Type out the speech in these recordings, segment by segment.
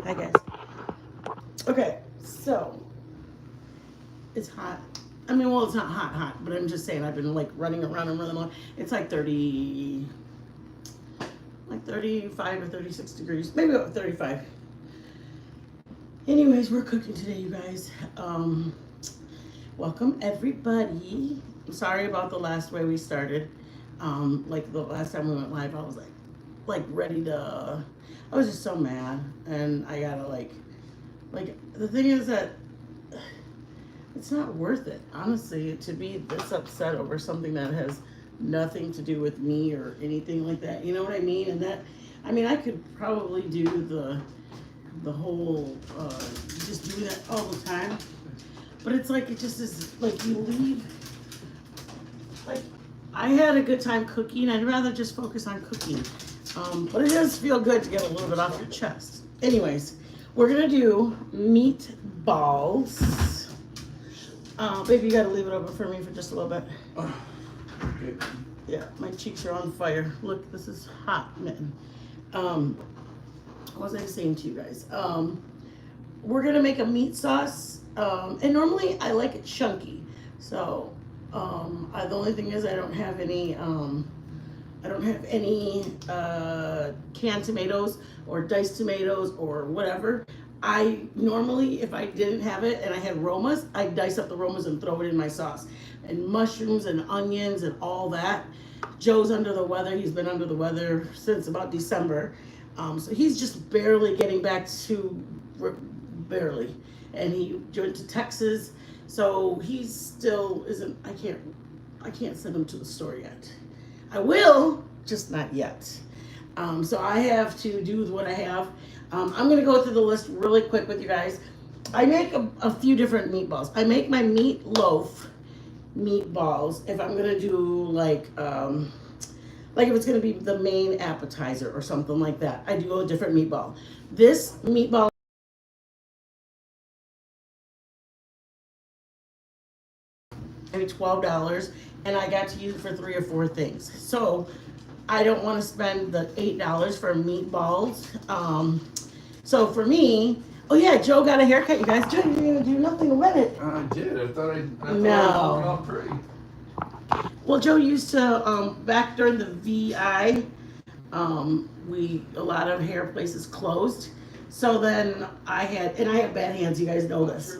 Hi guys. Okay, so it's hot. I mean, well, it's not hot, but I'm just saying I've been like running around and running around. It's like 35 or 36 degrees, maybe about 35. Anyways, we're cooking today, you guys. Welcome everybody. I'm sorry about the last way we started. Like the last time we went live, I was like ready to. I was just so mad, and I gotta like the thing is that it's not worth it, honestly, to be this upset over something that has nothing to do with me or anything like that. You know what I mean? And that, I mean, I could probably do the whole just do that all the time, but it's like it just is like you leave. Like I had a good time cooking. I'd rather just focus on cooking, but it does feel good to get a little bit off your chest. Anyways, we're gonna do meatballs. Baby, you gotta leave it open for me for just a little bit. Okay. Yeah, my cheeks are on fire. Look, this is hot, mitten. What was I saying to you guys? We're gonna make a meat sauce, and normally I like it chunky. So, the only thing is I don't have any canned tomatoes or diced tomatoes or whatever. I normally, if I didn't have it and I had romas, I'd dice up the romas and throw it in my sauce. And mushrooms and onions and all that. Joe's under the weather. He's been under the weather since about December. So he's just barely getting back to, barely. And he went to Texas. So he still isn't, I can't send him to the store yet. I will, just not yet. So I have to do what I have. I'm going to go through the list really quick with you guys. I make a few different meatballs. I make my meatloaf meatballs if I'm going to do like if it's going to be the main appetizer or something like that. I do a different meatball. This meatball maybe $12, and I got to use it for 3 or 4 things. So I don't want to spend the $8 for meatballs. So for me, oh yeah, Joe got a haircut, you guys. Joe, you didn't even do nothing with it. I did. I thought I No. was all pretty. Well, Joe used to back during the VI, a lot of hair places closed. So then I have bad hands. You guys know this.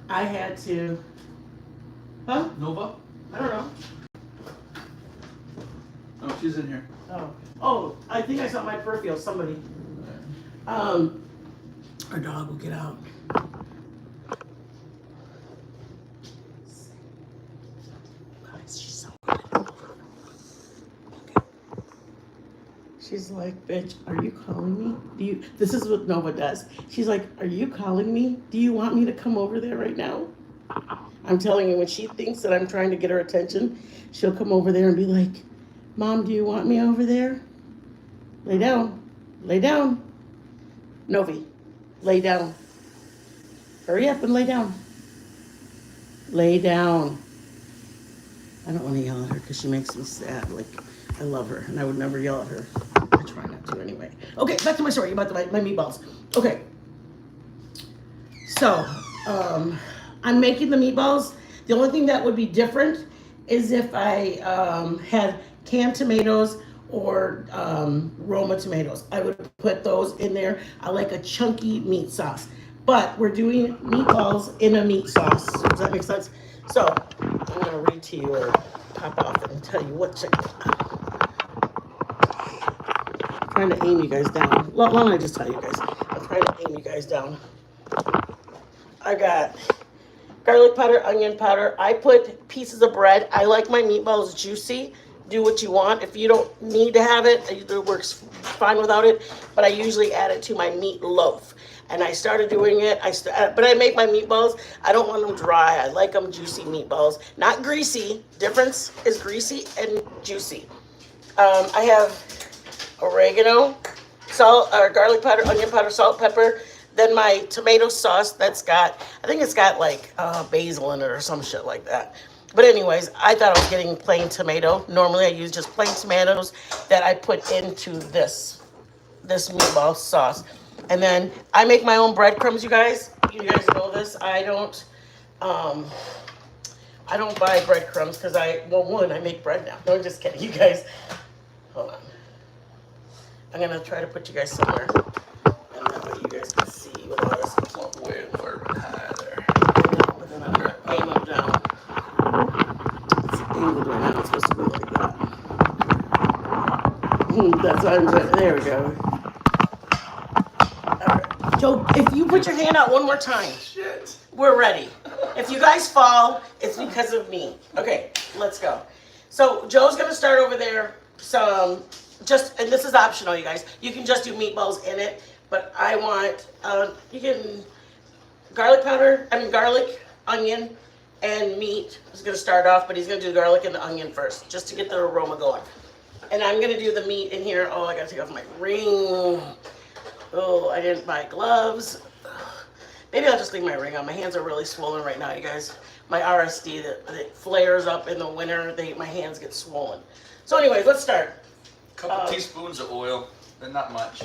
I had to. Huh? Nova? I don't know. Oh, she's in here. Oh, I think I saw my peripheral. Somebody. Our dog will get out. Guys, she's so good. Okay. She's like, bitch, are you calling me? This is what Nova does. She's like, are you calling me? Do you want me to come over there right now? I'm telling you, when she thinks that I'm trying to get her attention, she'll come over there and be like, Mom, do you want me over there? Lay down. Lay down. Novi, lay down. Hurry up and lay down. Lay down. I don't want to yell at her because she makes me sad. Like, I love her, and I would never yell at her. I try not to anyway. Okay, back to my story about my meatballs. Okay. So, I'm making the meatballs. The only thing that would be different is if I had canned tomatoes or Roma tomatoes. I would put those in there. I like a chunky meat sauce. But we're doing meatballs in a meat sauce. Does that make sense? So I'm going to read to you or pop off and tell you what to. I'm trying to aim you guys down. Why don't I just tell you guys? I'm trying to aim you guys down. I got garlic powder, onion powder. I put pieces of bread. I like my meatballs juicy. Do what you want. If you don't need to have it, it works fine without it. But I usually add it to my meatloaf. And I started doing it. But I make my meatballs. I don't want them dry. I like them juicy meatballs, not greasy. Difference is greasy and juicy. I have oregano, salt, or garlic powder, onion powder, salt, pepper. Then my tomato sauce I think it's got like basil in it or some shit like that. But anyways, I thought I was getting plain tomato. Normally I use just plain tomatoes that I put into this meatball sauce. And then I make my own breadcrumbs, you guys. You guys know this. Um, I don't buy breadcrumbs because one, I make bread now. No, I'm just kidding, you guys. Hold on. I'm gonna try to put you guys somewhere, and that way you guys can see with all this. It's not way far high there. But then I'm gonna aim them down. It's angled right now. It's supposed to be like that. That's what I'm saying. There we go. All right, Joe. If you put your hand out one more time, Shit. we're ready. If you guys fall, it's because of me. Okay, let's go. So Joe's gonna start over there. And this is optional, you guys. You can just do meatballs in it, but I want you can garlic, onion, and meat. He's gonna start off, but he's gonna do the garlic and the onion first, just to get the aroma going. And I'm gonna do the meat in here. Oh, I gotta take off my ring. Oh, I didn't buy gloves. Maybe I'll just leave my ring on. My hands are really swollen right now, you guys. My RSD that flares up in the winter, my hands get swollen. So anyways, let's start. Couple teaspoons of oil, and not much.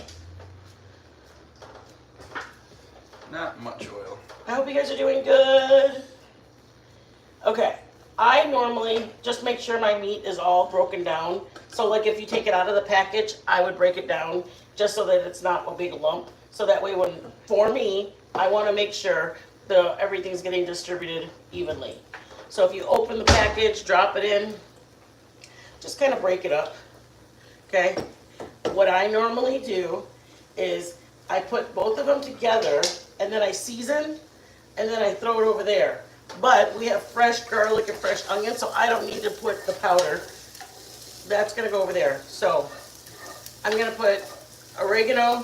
Not much oil. I hope you guys are doing good. Okay, I normally just make sure my meat is all broken down. So like if you take it out of the package, I would break it down just so that it's not a big lump. So that way for me, I want to make sure everything's getting distributed evenly. So if you open the package, drop it in, just kind of break it up, okay? What I normally do is I put both of them together and then I season and then I throw it over there. But we have fresh garlic and fresh onion, so I don't need to put the powder. That's gonna go over there. So I'm gonna put oregano.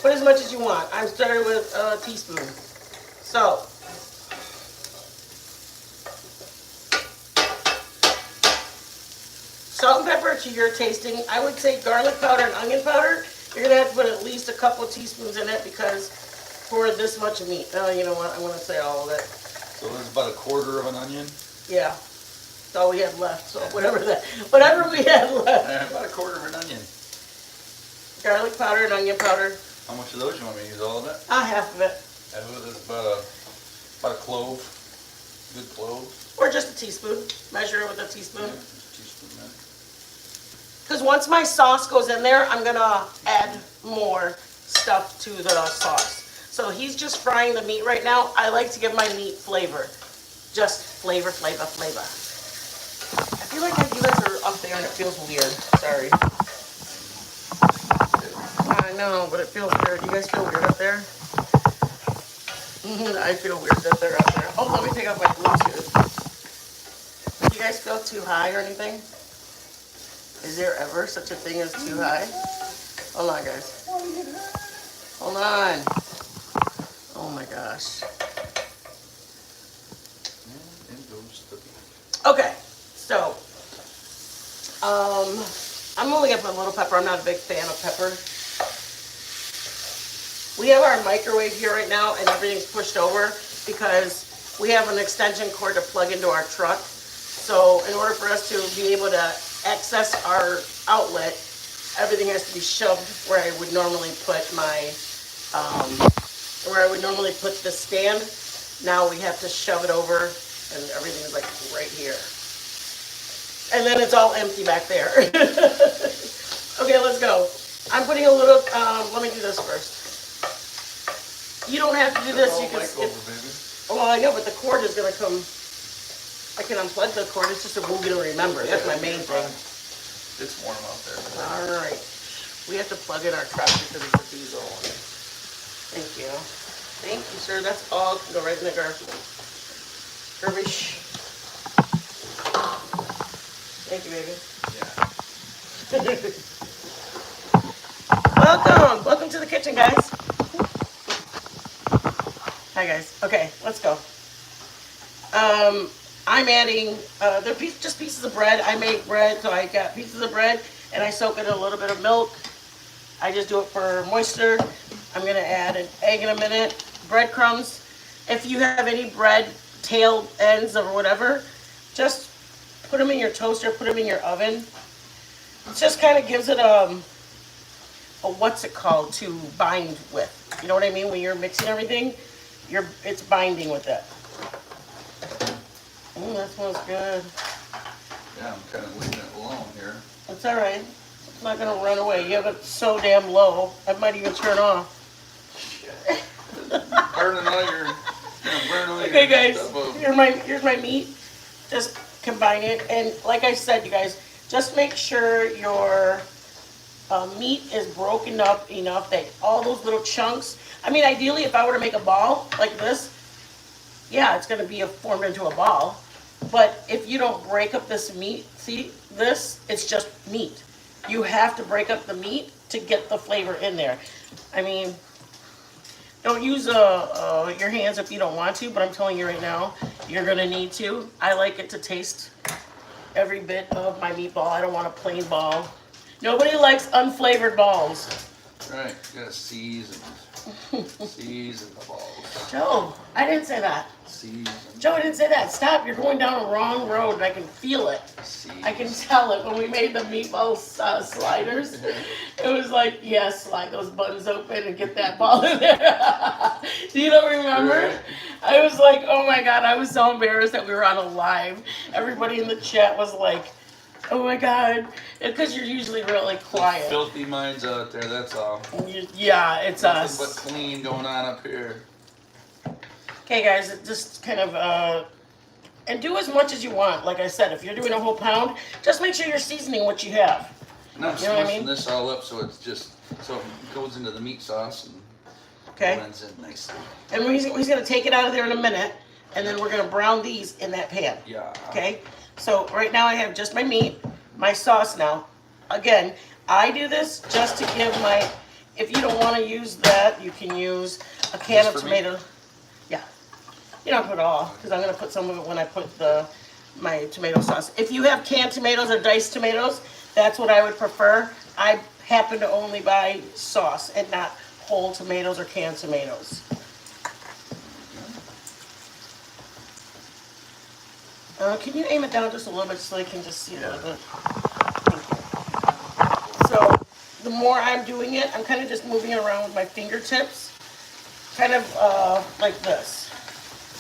Put as much as you want. I'm starting with a teaspoon. So, salt and pepper to your tasting. I would say garlic powder and onion powder. You're gonna have to put at least a couple teaspoons in it because for this much meat. Oh, you know what? I'm gonna say all of it. So there's about a quarter of an onion. Yeah, that's all we had left. So whatever we had left. About a quarter of an onion. Garlic powder and onion powder. How much of those you want me to use? All of it? Half of it. Half of it is about a clove. Good clove. Or just a teaspoon. Measure it with a teaspoon. Yeah, just a teaspoon there. Because once my sauce goes in there, I'm gonna add more stuff to the sauce. So he's just frying the meat right now. I like to give my meat flavor. Just flavor. I feel like you guys are up there and it feels weird. Sorry. I know, but it feels weird. You guys feel weird up there? I feel weird that they're up there. Oh, let me take off my Bluetooth. Do you guys feel too high or anything? Is there ever such a thing as too high? Hold on, guys. Hold on. Oh my gosh. Okay, so I'm only gonna put a little pepper. I'm not a big fan of pepper. We have our microwave here right now and everything's pushed over because we have an extension cord to plug into our truck. So in order for us to be able to access our outlet, everything has to be shoved where I would normally put the stand. Now we have to shove it over and everything is like right here. And then it's all empty back there. Okay, let's go. I'm putting a little, let me do this first. You don't have to do this. You can skip. Well, I know, but the cord is going to come. I can unplug the cord. It's just a we're going to remember. That's my main thing. It's warm out there. All right. We have to plug in our truck because it's a diesel. Thank you. Thank you, sir. That's all. Can go right in the garbage. Thank you, baby. Yeah. Welcome to the kitchen, guys. Hi, guys. Okay, let's go. I'm adding, they're just pieces of bread. I make bread, so I got pieces of bread, and I soak it in a little bit of milk. I just do it for moisture. I'm going to add an egg in a minute. Breadcrumbs. If you have any bread tail ends or whatever, just put them in your toaster, put them in your oven. It just kind of gives it what's it called to bind with. You know what I mean? When you're mixing everything, it's binding with it. That smells good. Yeah, I'm kind of leaving it alone here. It's all right. It's not gonna run away. You have it so damn low. I might even turn off. Burning all your, burning all Okay, your guys. stuff up. Here's my meat. Just combine it, and like I said, you guys, just make sure your meat is broken up enough that all those little chunks. I mean, ideally, if I were to make a ball like this, yeah, it's gonna be formed into a ball. But if you don't break up this meat, see this? It's just meat. You have to break up the meat to get the flavor in there. I mean, don't use your hands if you don't want to, but I'm telling you right now, you're gonna need to. I like it to taste every bit of my meatball. I don't want a plain ball. Nobody likes unflavored balls. Right, you gotta season the balls. Joe, I didn't say that. Season. Joe, I didn't say that. Stop, you're going down a wrong road and I can feel it. I can tell it. When we made the meatball sliders, it was like, yes, slide those buttons open and get that ball in there. Do you don't remember? Right. I was like, oh my God, I was so embarrassed that we were on a live. Everybody in the chat was like, oh my God, because you're usually really quiet. Filthy minds out there, that's all. Yeah, it's Nothing us. but clean going on up here. Okay, guys, it just kind of, and do as much as you want. Like I said, if you're doing a whole pound, just make sure you're seasoning what you have. And I'm You know what I smushing mean? this all up so it goes into the meat sauce and Okay? blends in nicely. And he's going to take it out of there in a minute, and then we're going to brown these in that pan. Yeah. Okay? So right now I have just my meat, my sauce now. Again, I do this just to give if you don't want to use that, you can use a can of Just for tomato. Yeah. You don't put it all, because I'm going to put some of it when I put my tomato sauce. If you have canned tomatoes or diced tomatoes, that's what I would prefer. I happen to only buy sauce and not whole tomatoes or canned tomatoes. Can you aim it down just a little bit so I can just see a little bit? Thank you. So the more I'm doing it, I'm kind of just moving it around with my fingertips, kind of like this.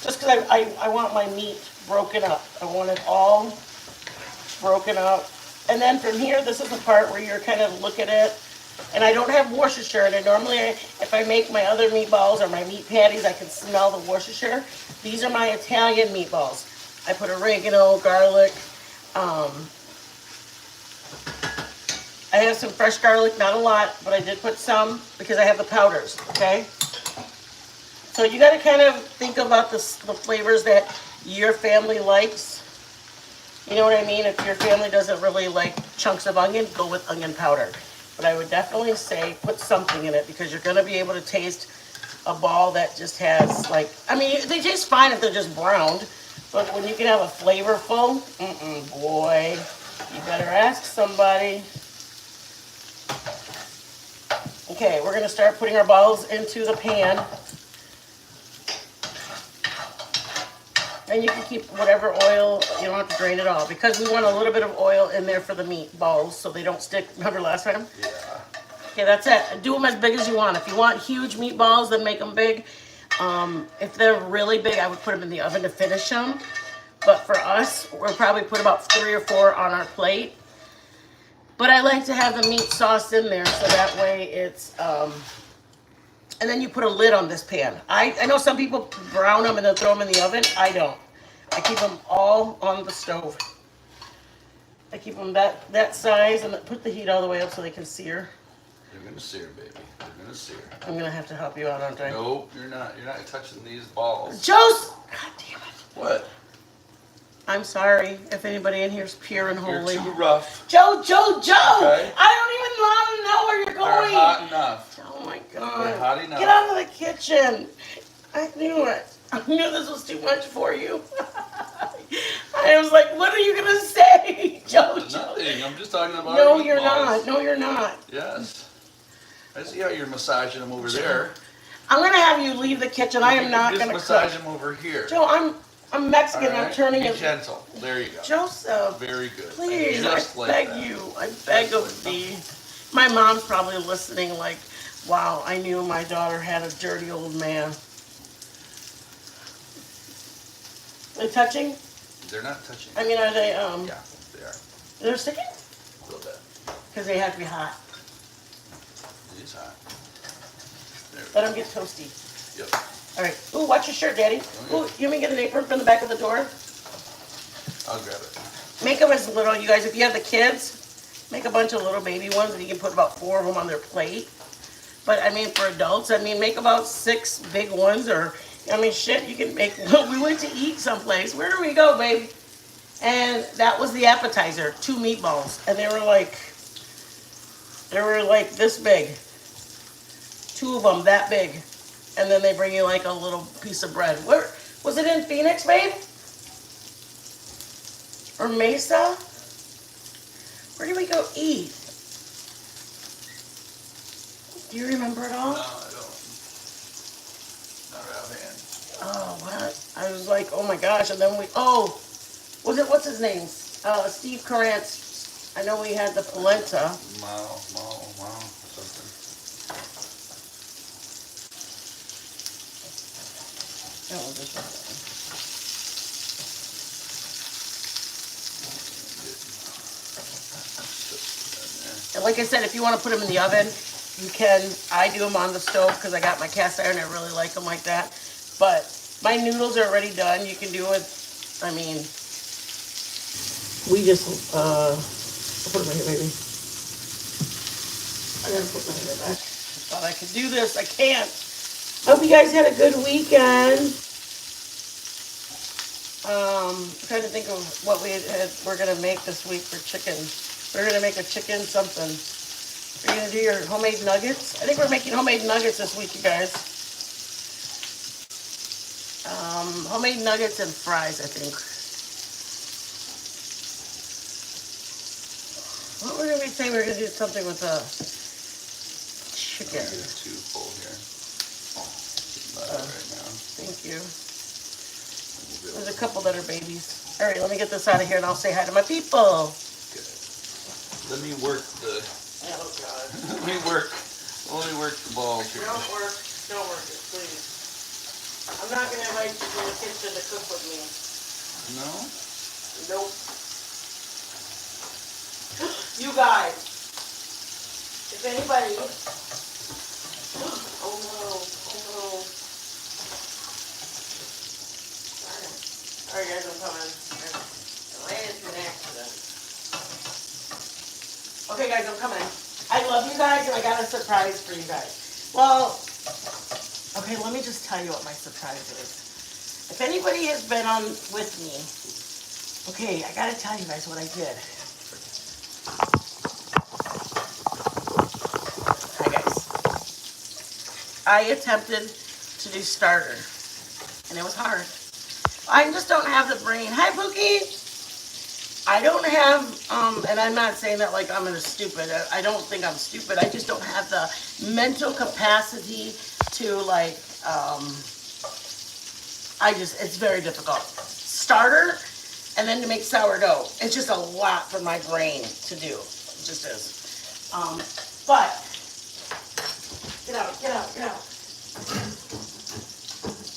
Just because I want my meat broken up. I want it all broken up. And then from here, this is the part where you're kind of look at it. And I don't have Worcestershire in it. Normally, if I make my other meatballs or my meat patties, I can smell the Worcestershire. These are my Italian meatballs. I put oregano, garlic. I have some fresh garlic, not a lot, but I did put some because I have the powders, okay? So you got to kind of think about the flavors that your family likes. You know what I mean? If your family doesn't really like chunks of onion, go with onion powder. But I would definitely say put something in it because you're going to be able to taste a ball that just has I mean, they taste fine if they're just browned. But when you can have a flavorful, boy, you better ask somebody. Okay, we're going to start putting our balls into the pan. And you can keep whatever oil, you don't have to drain it all. Because we want a little bit of oil in there for the meatballs so they don't stick. Remember last time? Yeah. Okay, that's it. Do them as big as you want. If you want huge meatballs, then make them big. If they're really big, I would put them in the oven to finish them. But for us, we'll probably put about 3 or 4 on our plate. But I like to have the meat sauce in there so that way it's, and then you put a lid on this pan. I know some people brown them and then throw them in the oven. I don't. I keep them all on the stove. I keep them that size and put the heat all the way up so they can sear. You're gonna sear, baby. You're gonna sear. I'm gonna have to help you out, aren't I? Nope, you're not. You're not touching these balls. Joe's! God damn it. What? I'm sorry if anybody in here is pure and holy. You're too rough. Joe! Okay. I don't even want to know where you're going. They're hot enough. Oh my God. They're hot enough. Get out of the kitchen. I knew it. I knew this was too much for you. I was like, what are you going to say, Joe? Nothing. I'm just talking about No, meatballs. you're not. No, you're not. Yes. I see how you're massaging them over there. I'm going to have you leave the kitchen. I am not going to Just massage cook. them over here. Joe, I'm Mexican. All right? I'm turning Be it. gentle. There you go. Joseph. Very good. Please, Just I like beg that. you. I beg Just of thee. My mom's probably listening like, wow, I knew my daughter had a dirty old man. They touching? They're not touching. I mean, are they, Yeah, they are. they're sticking? A little bit. Because they have to be hot. It is hot. There we Let go. them get toasty. Yep. All right. Ooh, watch your shirt, Daddy. Oh, Ooh, you want me to get an apron from the back of the door? I'll grab it. Make them as little, you guys. If you have the kids, make a bunch of little baby ones, and you can put about 4 of them on their plate. But I mean, for adults, I mean, make about 6 big ones, or I mean, shit, you can make. We went to eat someplace. Where do we go, babe? And that was the appetizer, 2 meatballs, and they were like this big. 2 of them that big, and then they bring you like a little piece of bread. Where was it, in Phoenix, babe? Or Mesa? Where did we go eat? Do you remember it all? No, I don't. Not right offhand. Oh, what? I was like, oh my gosh, and then what's his name? Steve Carrantz. I know we had the polenta. Wow, something. Oh, this one. And like I said, if you want to put them in the oven, you can. I do them on the stove because I got my cast iron. I really like them like that. But my noodles are already done. You can do it. I mean, we just I'll put them right here, baby. I gotta put my hair back. I thought I could do this. I can't. Hope you guys had a good weekend. Trying to think of what we're gonna make this week for chicken. We're gonna make a chicken something. Are you gonna do your homemade nuggets? I think we're making homemade nuggets this week, you guys. Homemade nuggets and fries, I think. What were we saying? We're gonna do something with the chicken. I'm getting 2 full here. Right now. Thank you. There's a couple that are babies. All right, let me get this out of here and I'll say hi to my people. Good. Let me work the. Oh God. Let me work the balls here. Don't work it, please. I'm not gonna invite you to the kitchen to cook with me. No? Nope. You guys, if anybody, oh no. Alright guys, I'm coming. I ran into an accident. Okay guys, I'm coming. I love you guys and I got a surprise for you guys. Well, okay, let me just tell you what my surprise is. If anybody has been on with me, okay, I gotta tell you guys what I did. Hi guys. I attempted to do starter and it was hard. I just don't have the brain. Hi Pookie! I don't have, and I'm not saying that like I'm stupid. I don't think I'm stupid. I just don't have the mental capacity to like, it's very difficult. Starter, and then to make sourdough. It's just a lot for my brain to do. It just is. But, get out.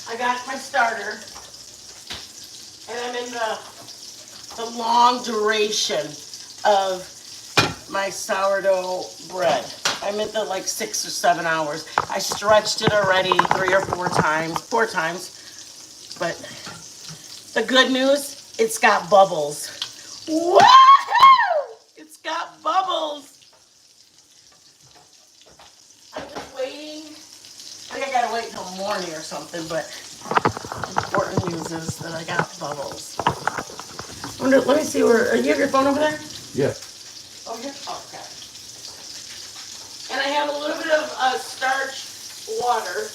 I got my starter, and I'm in the long duration of my sourdough bread. I'm at the like 6 or 7 hours. I stretched it already 4 times. But the good news, it's got bubbles. Woohoo! It's got bubbles. I'm just waiting. I think I gotta wait until morning or something, but important news is that I got bubbles. Let me see where. You have your phone over there? Yeah. Oh, here? Oh, okay. And I have a little bit of starch water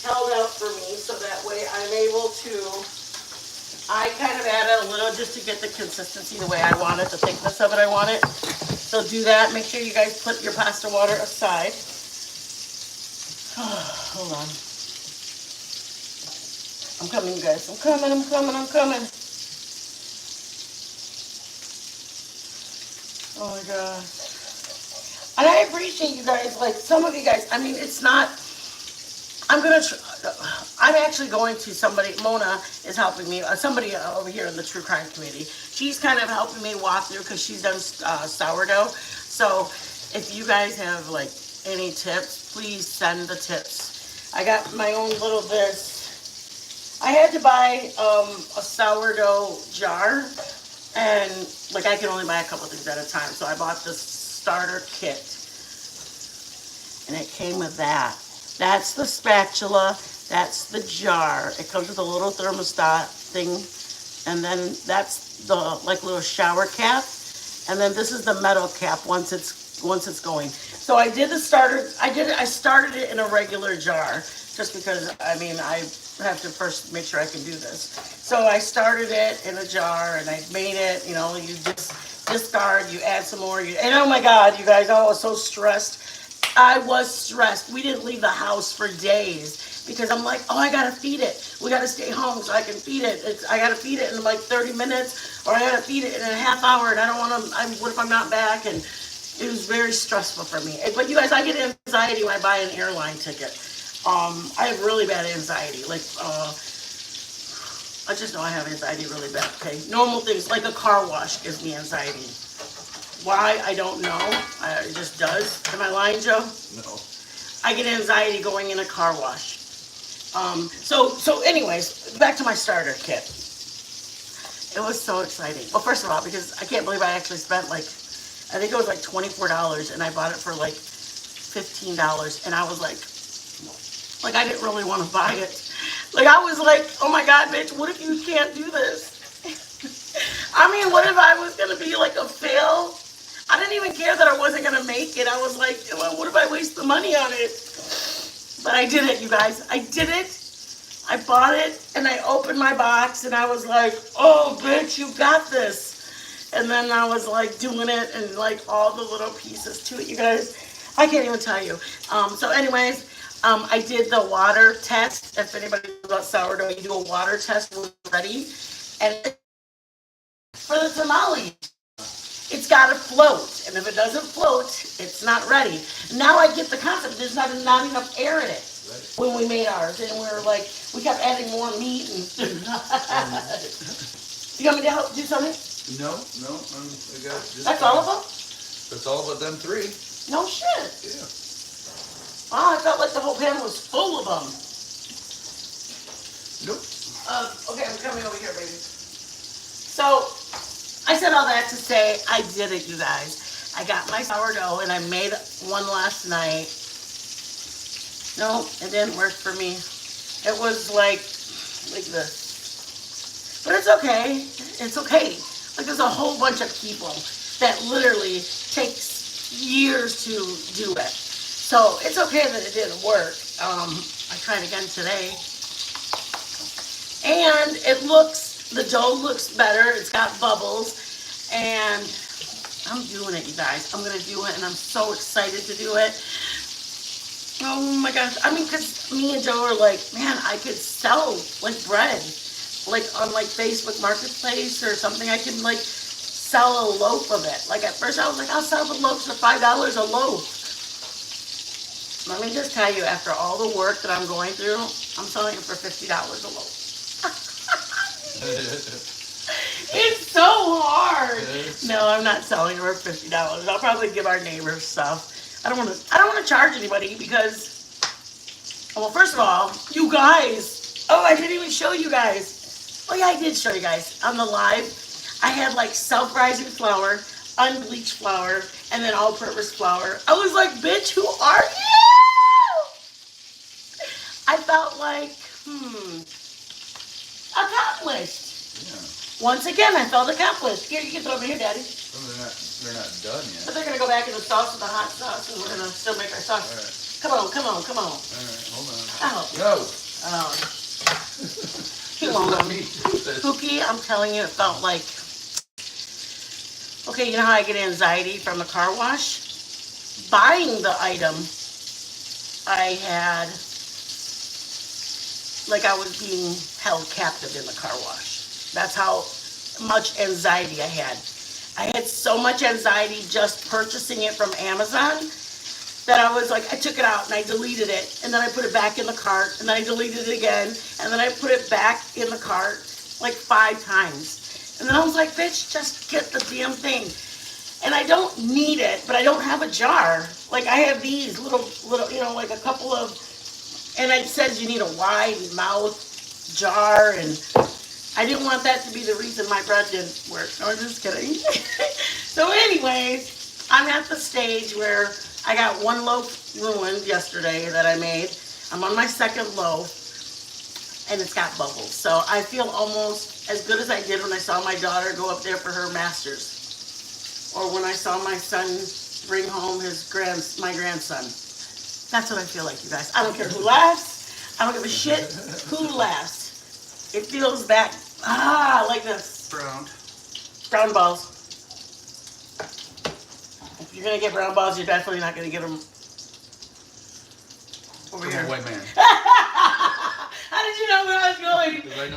held out for me so that way I'm able to. I kind of add a little just to get the consistency the way I want it, the thickness of it I want it. So do that. Make sure you guys put your pasta water aside. Hold on. I'm coming, you guys. I'm coming. Oh my gosh. And I appreciate you guys. Like some of you guys, I mean, it's not. I'm gonna. I'm actually going to somebody. Mona is helping me. Somebody over here in the true crime community. She's kind of helping me walk through because she's done sourdough. So if you guys have like any tips, please send the tips. I got my own little this. I had to buy a sourdough jar, and like I can only buy a couple things at a time. So I bought this starter kit, and it came with that. That's the spatula. That's the jar. It comes with a little thermostat thing, and then that's the like little shower cap, and then this is the metal cap once it's going. So I did the starter. I started it in a regular jar just because I mean I have to first make sure I can do this. So I started it in a jar and I made it. You know, you just discard, you add some more. And oh my God, you guys, I was so stressed. I was stressed. We didn't leave the house for days because I'm like, oh, I gotta feed it. We gotta stay home so I can feed it. I gotta feed it in like 30 minutes, or I gotta feed it in a half hour, and I don't want to. What if I'm not back? And it was very stressful for me. But you guys, I get anxiety when I buy an airline ticket. I have really bad anxiety. Like, I just know I have anxiety really bad. Okay, normal things like a car wash gives me anxiety. Why? I don't know. It just does. Am I lying, Joe? No. I get anxiety going in a car wash. So anyways, back to my starter kit. It was so exciting. Well, first of all, because I can't believe I actually spent like, I think it was like $24, and I bought it for like $15, and I was like I didn't really want to buy it. Like I was like, oh my God, bitch, what if you can't do this? I mean, what if I was gonna be like a fail? I didn't even care that I wasn't gonna make it. I was like, well, what if I waste the money on it? But I did it, you guys. I did it. I bought it and I opened my box and I was like, oh, bitch, you got this. And then I was like doing it and like all the little pieces to it, you guys. I can't even tell you. So, anyways, I did the water test. If anybody knows about sourdough, you do a water test when it's ready. And for the tamales, it's got to float, and if it doesn't float, it's not ready. Now I get the concept. There's not enough air in it when we made ours, and we were like, we kept adding more meat. And you want me to help do something? No, I got just. That's all of them. That's all about them three. No shit. Yeah. Wow, I felt like the whole pan was full of them. Nope. Okay, I'm coming over here, baby. So I said all that to say I did it, you guys. I got my sourdough and I made one last night. No, it didn't work for me. It was like this. But it's okay. It's okay. Like there's a whole bunch of people that literally takes years to do it. So it's okay that it didn't work. I tried again today. And the dough looks better. It's got bubbles. And I'm doing it, you guys. I'm going to do it, and I'm so excited to do it. Oh my gosh. I mean, because me and Joe are like, man, I could sell like bread. Like on like Facebook Marketplace or something. I can like sell a loaf of it. Like at first I was like, I'll sell the loaves for $5 a loaf. Let me just tell you, after all the work that I'm going through, I'm selling it for $50 a loaf. It's so hard. No, I'm not selling it for $50. I'll probably give our neighbors stuff. I don't want to charge anybody because, well, first of all, you guys. Oh, I didn't even show you guys. Oh yeah, I did show you guys on the live. I had like self-rising flour, unbleached flour, and then all-purpose flour. I was like, bitch, who are you? I felt like, accomplished. Yeah. Once again, I felt accomplished. Here, you can throw them here, Daddy. Well, they're not done yet. But they're going to go back in the sauce with the hot sauce, and we're going to still make our sauce. All right. Come on. All right, hold on. Oh. No. Oh. He Just won't. let me do this. Pookie, I'm telling you, it felt like, okay, you know how I get anxiety from the car wash? Buying the item, I had, like I was being held captive in the car wash. That's how much anxiety I had. I had so much anxiety just purchasing it from Amazon that I was like, I took it out and I deleted it, and then I put it back in the cart, and then I deleted it again, and then I put it back in the cart like 5 times. And then I was like, bitch, just get the damn thing. And I don't need it, but I don't have a jar. Like I have these little, like a couple of, and it says you need a wide mouth jar, and I didn't want that to be the reason my bread didn't work. No, I'm just kidding. So anyways, I'm at the stage where I got one loaf ruined yesterday that I made. I'm on my second loaf, and it's got bubbles. So I feel almost as good as I did when I saw my daughter go up there for her master's. Or when I saw my son bring home my grandson. That's what I feel like, you guys. I don't care who laughs. I don't give a shit who laughs. It feels that, like this. Brown balls. If you're going to get brown balls, you're definitely not going to get them over here. White man. How did you know where I was going? Because I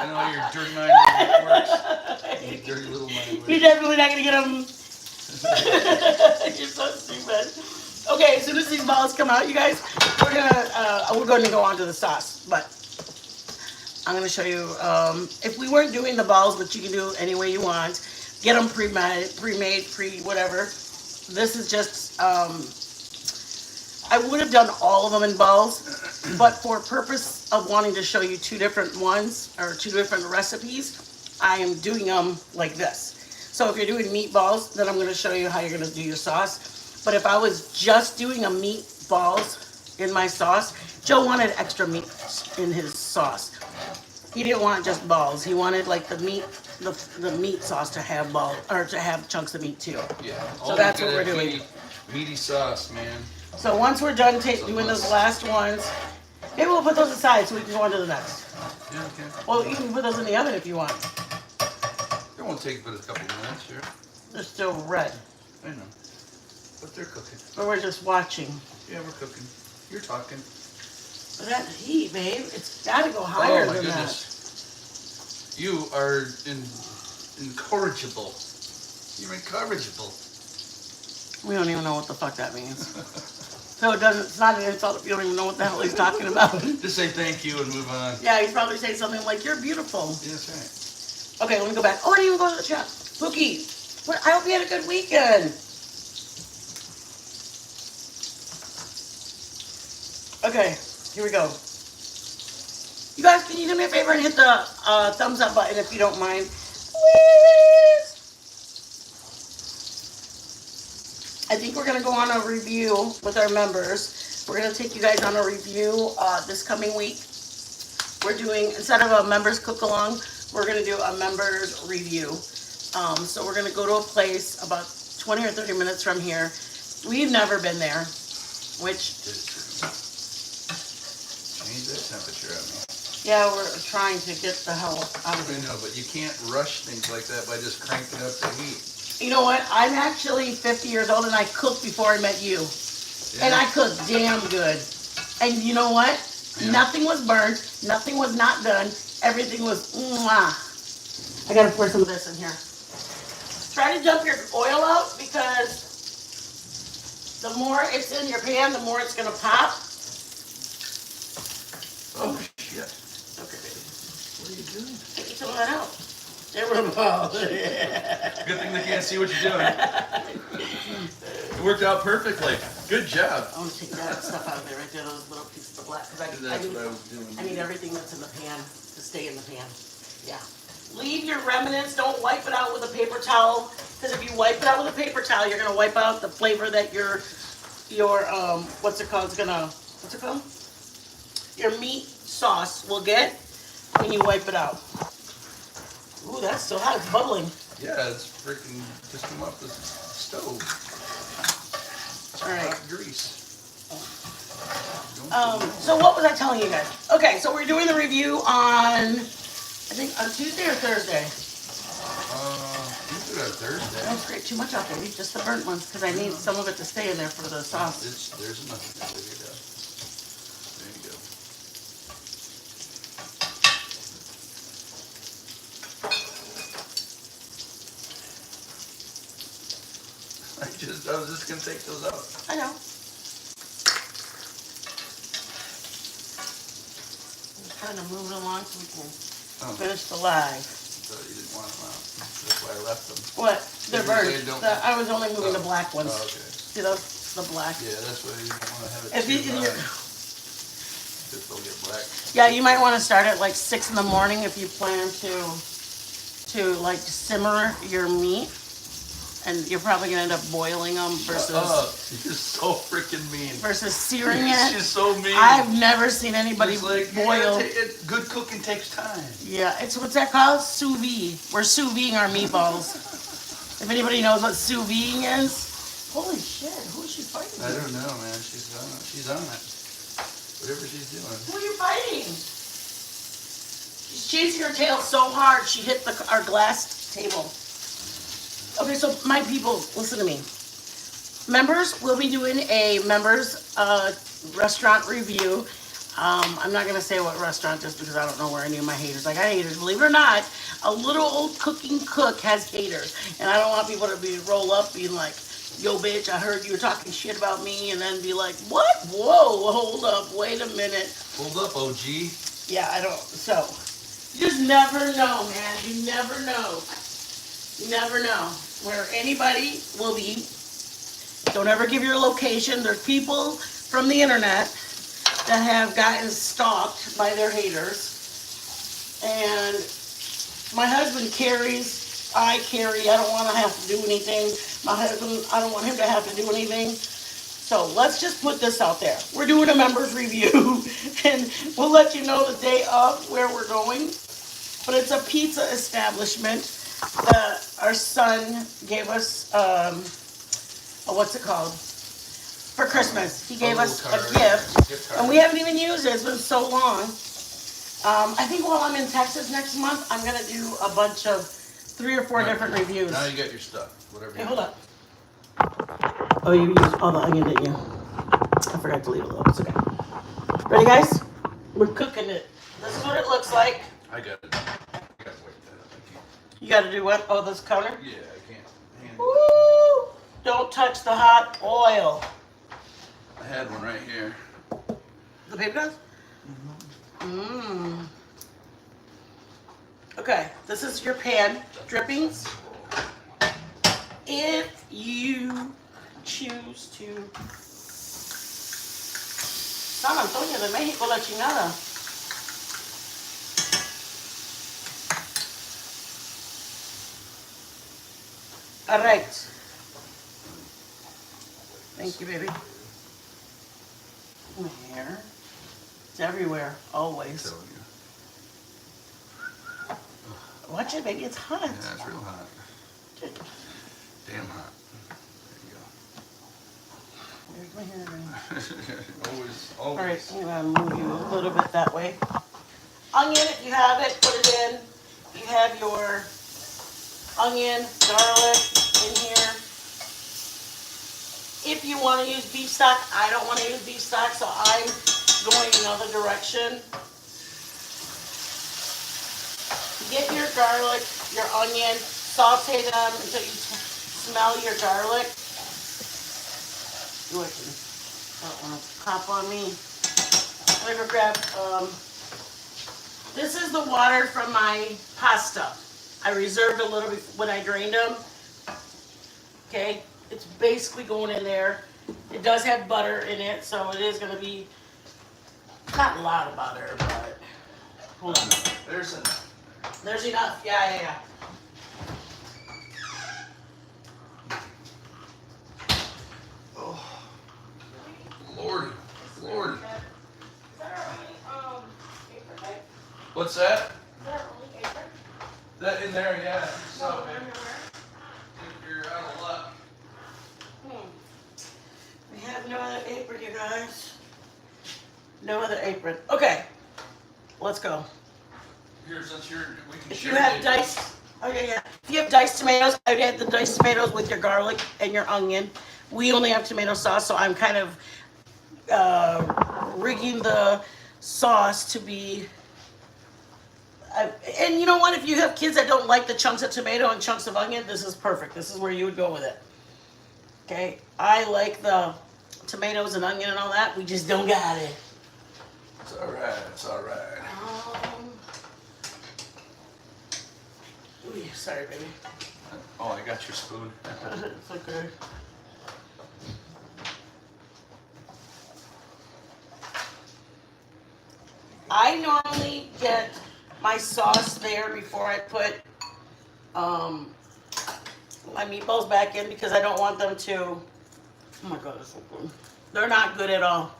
know how your dirty mind works. You dirty little mind works. You're definitely not going to get them. You're so stupid. Okay, as soon as these balls come out, you guys, we're going to go on to the sauce. But I'm going to show you, if we weren't doing the balls, which you can do any way you want, get them pre-made, whatever. This is just, I would have done all of them in balls, but for purpose of wanting to show you 2 different ones, or 2 different recipes, I am doing them like this. So if you're doing meatballs, then I'm going to show you how you're going to do your sauce. But if I was just doing a meatballs in my sauce, Joe wanted extra meat in his sauce. He didn't want just balls. He wanted like the meat sauce to have balls, or to have chunks of meat too. Yeah. So that's what we're doing. Meaty sauce, man. So once we're done doing those last ones, maybe we'll put those aside so we can go on to the next. Yeah, okay. Well, you can put those in the oven if you want. It won't take but a couple minutes, sure. They're still red. I know. But they're cooking. But we're just watching. Yeah, we're cooking. You're talking. But that heat, babe, it's got to go higher than goodness. You are incorrigible. You're incorrigible. We don't even know what the fuck that means. So it's not an insult if you don't even know what the hell he's talking about. Just say thank you and move on. Yeah, he's probably saying something like, you're beautiful. Yeah, that's right. Okay, let me go back. Oh, I didn't even go to the chat. Pookie, I hope you had a good weekend. Okay, here we go. You guys, can you do me a favor and hit the thumbs up button if you don't mind? Please. I think we're going to go on a review with our members. We're going to take you guys on a review this coming week. We're doing, instead of a members cook-along, we're going to do a members review. So we're going to go to a place about 20 or 30 minutes from here. We've never been there, which... Change that temperature on me. Yeah, we're trying to get the hell out of I here. know, but you can't rush things like that by just cranking up the heat. You know what? I'm actually 50 years old and I cooked before I met you. Yeah. And I cooked damn good. And you know what? Yeah. Nothing was burnt. Nothing was not done. Everything was mwah. I gotta pour some of this in here. Try to dump your oil out because the more it's in your pan, the more it's gonna pop. Oh, shit. Okay, baby. What are you doing? Take some of that out. There we go. Good thing they can't see what you're doing. It worked out perfectly. Good job. I want to take that stuff out of there right there, those little pieces of black. That's what I was doing. I need everything that's in the pan to stay in the pan. Yeah. Leave your remnants. Don't wipe it out with a paper towel. Because if you wipe it out with a paper towel, you're going to wipe out the flavor that your what's it called? What's it called? Your meat sauce will get when you wipe it out. Ooh, that's so hot. It's bubbling. Yeah, it's freaking just come off the stove. All right. Hot grease. So what was I telling you guys? Okay, so we're doing the review on, I think on Tuesday or Thursday. You do it on Thursday. Don't scrape too much off, baby. Just the burnt ones, because I need some of it to stay in there for the sauce. There's enough. There you go. There you go. was just gonna take those out. I know. I'm trying to move it along so we can finish the live. So you didn't want them out. That's why I left them. What? They're Figured burned. they don't- I was only moving the black ones. Oh, okay. See those? The black. Yeah, that's why you don't want to have it If too you, high. Because they'll get black. yeah, you might want to start at like 6 in the morning if you plan to like simmer your meat, and you're probably gonna end up boiling them versus you're so freaking mean. versus searing it. She's so mean. I've never seen anybody It's like, boil. good cooking takes time. Yeah, it's what's that called? Sous vide. We're sous videing our meatballs. If anybody knows what sous videing is. Holy shit, who is she fighting? I don't know, man. She's on it. She's on it. Whatever she's doing. Who are you fighting? She's chasing her tail so hard she hit our glass table. Okay, so my people, listen to me. Members, we'll be doing a members restaurant review. I'm not gonna say what restaurant just because I don't know where any of my haters. I got haters, believe it or not. A little old cooking cook has haters, and I don't want people to roll up being like, "Yo, bitch, I heard you were talking shit about me," and then be like, "What? Whoa, hold up, wait a minute." Hold up, OG. Yeah, I don't. So you just never know, man. You never know. You never know where anybody will be. Don't ever give your location. There's people from the internet that have gotten stalked by their haters. And my husband carries, I carry, I don't want to have to do anything. My husband, I don't want him to have to do anything. So let's just put this out there. We're doing a members review, and we'll let you know the day of where we're going. But it's a pizza establishment that our son gave us, what's it called? For Christmas. He gave us a gift, and we haven't even used it. It's been so long. I think while I'm in Texas next month, I'm going to do a bunch of 3 or 4 different reviews. Now you got your stuff. Whatever. Hey, hold up. Oh, you used all the onion, didn't you? I forgot to leave a little. It's okay. Ready, guys? We're cooking it. This is what it looks like. I got it. I got to wait that up. You got to do what? Oh, this counter? Yeah, I can't handle it. Woo! Don't touch the hot oil. I had one right here. The paper does? Mmm. Okay, this is your pan drippings. If you choose to. San Antonio de México, la chingada. All right. Thank you, baby. My hair. It's everywhere, always. Telling you. Watch it, baby. It's hot. Yeah, it's real hot. Damn hot. Where's my hair going? There you go. Always. All right, I'm gonna move you a little bit that way. Onion, if you have it, put it in. You have your onion, garlic in here. If you want to use beef stock, I don't want to use beef stock, so I'm going another direction. Get your garlic, your onion, saute them until you smell your garlic. Ooh, I don't want to pop on me. I'm gonna go grab, this is the water from my pasta. I reserved a little bit when I drained them. Okay, it's basically going in there. It does have butter in it, so it is gonna be not a lot of butter, but hold on. There's enough. There's enough. Yeah. Oh, Lordy. Lordy. Is that our only apron, babe? What's that? Is that our only apron? That in there, yeah. So, No, man, underwear. you're out of luck. We have no other apron, you guys. No other apron. Okay, let's go. Here, since we can If share you have the- diced, yeah. If you have diced tomatoes, I would add the diced tomatoes with your garlic and your onion. We only have tomato sauce, so I'm kind of rigging the sauce to be. And you know what? If you have kids that don't like the chunks of tomato and chunks of onion, this is perfect. This is where you would go with it. Okay, I like the tomatoes and onion and all that. We just don't got it. It's all right. It's all right. Ooh, sorry, baby. Oh, I got your spoon. It's okay. I normally get my sauce there before I put my meatballs back in because I don't want them to. Oh my god, they're so good. They're not good at all.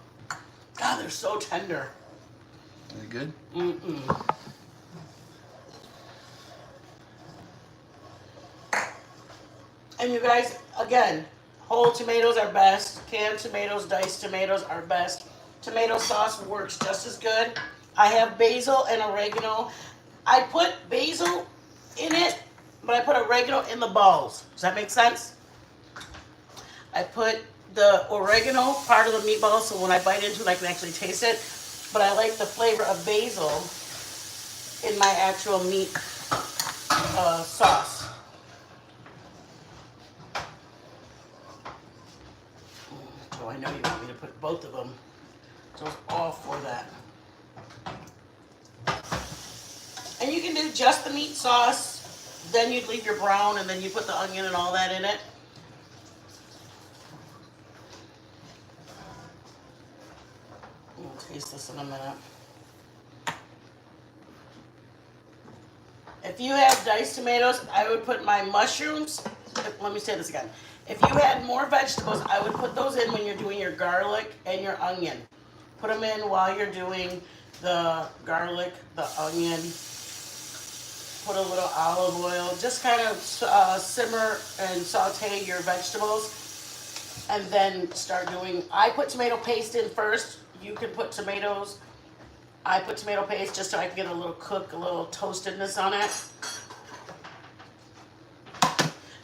God, they're so tender. Are they good? Mm-mm. And you guys, again, whole tomatoes are best. Canned tomatoes, diced tomatoes are best. Tomato sauce works just as good. I have basil and oregano. I put basil in it, but I put oregano in the balls. Does that make sense? I put the oregano part of the meatball so when I bite into it, I can actually taste it. But I like the flavor of basil in my actual meat sauce. So I know you want me to put both of them. So it's all for that. And you can do just the meat sauce, then you'd leave your brown, and then you put the onion and all that in it. We'll taste this in a minute. If you have diced tomatoes, I would put my mushrooms. Let me say this again. If you had more vegetables, I would put those in when you're doing your garlic and your onion. Put them in while you're doing the garlic, the onion. Put a little olive oil. Just kind of simmer and saute your vegetables. And then start doing, I put tomato paste in first. You can put tomatoes. I put tomato paste just so I can get a little cook, a little toastedness on it.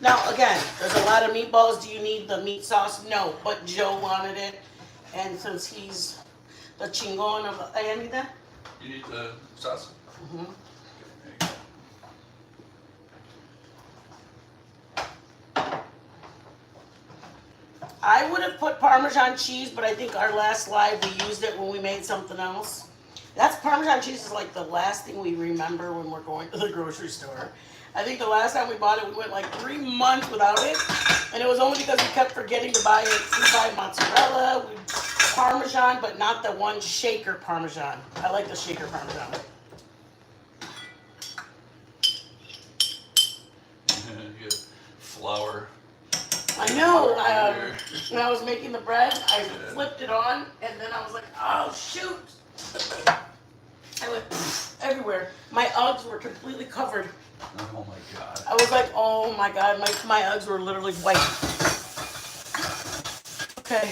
Now, again, there's a lot of meatballs. Do you need the meat sauce? No, but Joe wanted it. And since he's the chingon of the... I need that? You need the sauce? Mm-hmm. There you go. I would have put Parmesan cheese, but I think our last live we used it when we made something else. That's Parmesan cheese is like the last thing we remember when we're going to the grocery store. I think the last time we bought it, we went like 3 months without it, and it was only because we kept forgetting to buy it. We buy mozzarella, Parmesan, but not the one shaker Parmesan. I like the shaker Parmesan. Good flour. I know. When I was making the bread, I flipped it on, and then I was like, oh, shoot. I went everywhere. My Uggs were completely covered. Oh my god. I was like, oh my god, my Uggs were literally white. Okay.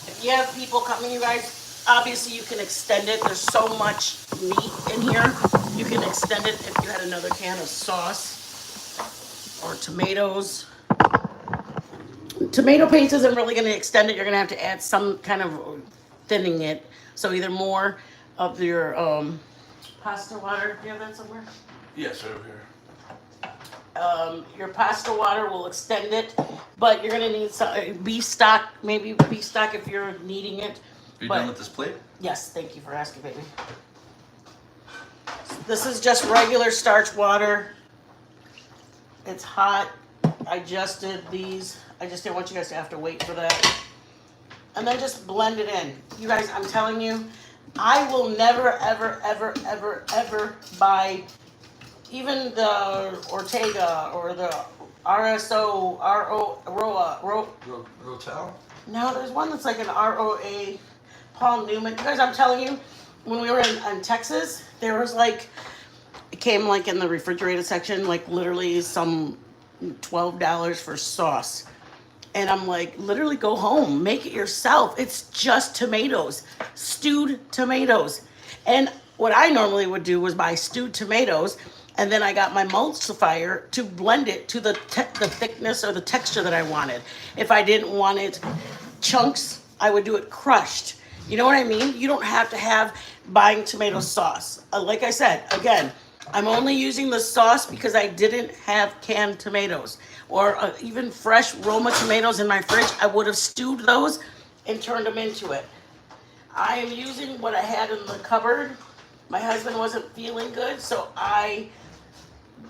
If you have people coming, you guys, obviously you can extend it. There's so much meat in here. You can extend it if you had another can of sauce or tomatoes. Tomato paste isn't really going to extend it. You're going to have to add some kind of thinning it. So either more of your pasta water. Do you have that somewhere? Yes, right over here. Your pasta water will extend it, but you're going to need some beef stock, maybe beef stock if you're needing it. Are you done with this plate? Yes, thank you for asking, baby. This is just regular starch water. It's hot. I just did these. I just didn't want you guys to have to wait for that. And then just blend it in. You guys, I'm telling you, I will never, ever, ever, ever, ever buy even the Ortega or the RSO, Rotel? No, there's one that's like an ROA, Paul Newman. You guys, I'm telling you, when we were in Texas, there was like, it came like in the refrigerated section, like literally some $12 for sauce. And I'm like, literally go home, make it yourself. It's just tomatoes, stewed tomatoes. And what I normally would do was buy stewed tomatoes, and then I got my emulsifier to blend it to the thickness or the texture that I wanted. If I didn't want it chunks, I would do it crushed. You know what I mean? You don't have to have buying tomato sauce. Like I said, again, I'm only using the sauce because I didn't have canned tomatoes or even fresh Roma tomatoes in my fridge. I would have stewed those and turned them into it. I am using what I had in the cupboard. My husband wasn't feeling good, so I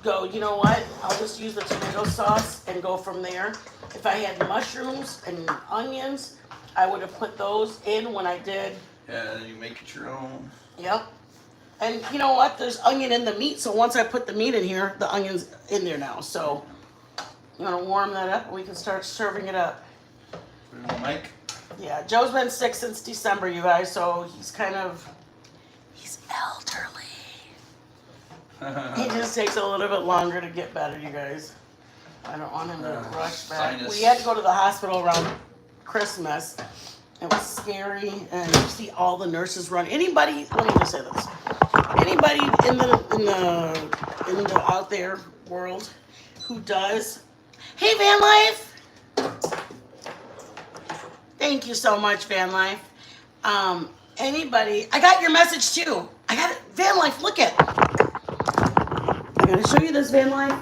go, you know what? I'll just use the tomato sauce and go from there. If I had mushrooms and onions, I would have put those in when I did. Yeah, then you make it your own. Yep. And you know what? There's onion in the meat, so once I put the meat in here, the onion's in there now. So I'm gonna warm that up and we can start serving it up. Put it on the mic. Yeah, Joe's been sick since December, you guys, so he's he's elderly. He just takes a little bit longer to get better, you guys. I don't want him to rush back. sinus. We had to go to the hospital around Christmas. It was scary, and you see all the nurses run. Anybody, let me just say this. Anybody in the out there world who does, hey Van Life, thank you so much, Van Life. Anybody, I got your message too. I got it, Van Life. Look at. I'm gonna show you this, Van Life.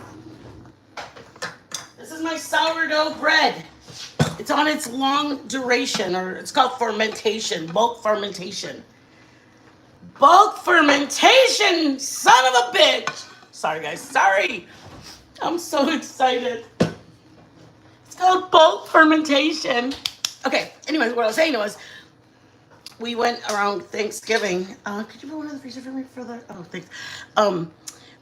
This is my sourdough bread. It's on its long duration, or it's called fermentation, bulk fermentation. Bulk fermentation, son of a bitch. Sorry, guys. Sorry. I'm so excited. It's called bulk fermentation. Okay, anyways, what I was saying was, we went around Thanksgiving. Could you put one in the freezer for me for the, oh, thanks.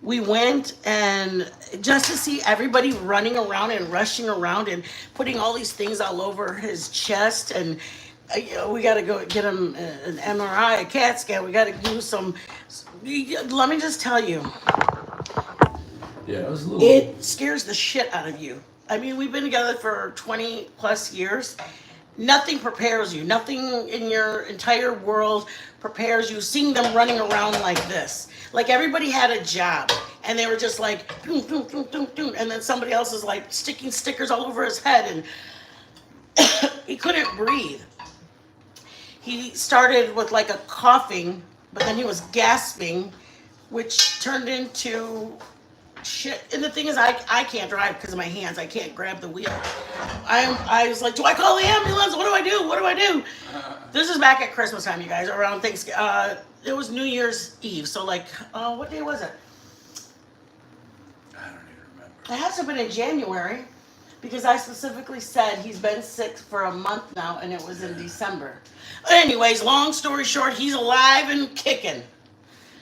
We went and just to see everybody running around and rushing around and putting all these things all over his chest, and you know, we got to go get him an MRI, a CAT scan. We got to do some. Let me just tell you, Yeah, it was a little. it scares the shit out of you. I mean, we've been together for 20 plus years. Nothing prepares you. Nothing in your entire world prepares you. Seeing them running around like this. Like everybody had a job and they were just like, doom, doom, doom, doom, doom. And then somebody else is like sticking stickers all over his head and he couldn't breathe. He started with like a coughing, but then he was gasping, which turned into shit. And the thing is, I can't drive because of my hands. I can't grab the wheel. I was like, do I call the ambulance? What do I do? What do I do? This is back at Christmas time, you guys, around Thanksgiving. It was New Year's Eve. So like, what day was it? I don't even remember. It has to have been in January because I specifically said he's been sick for a month now and it was in December. Anyways, long story short, he's alive and kicking.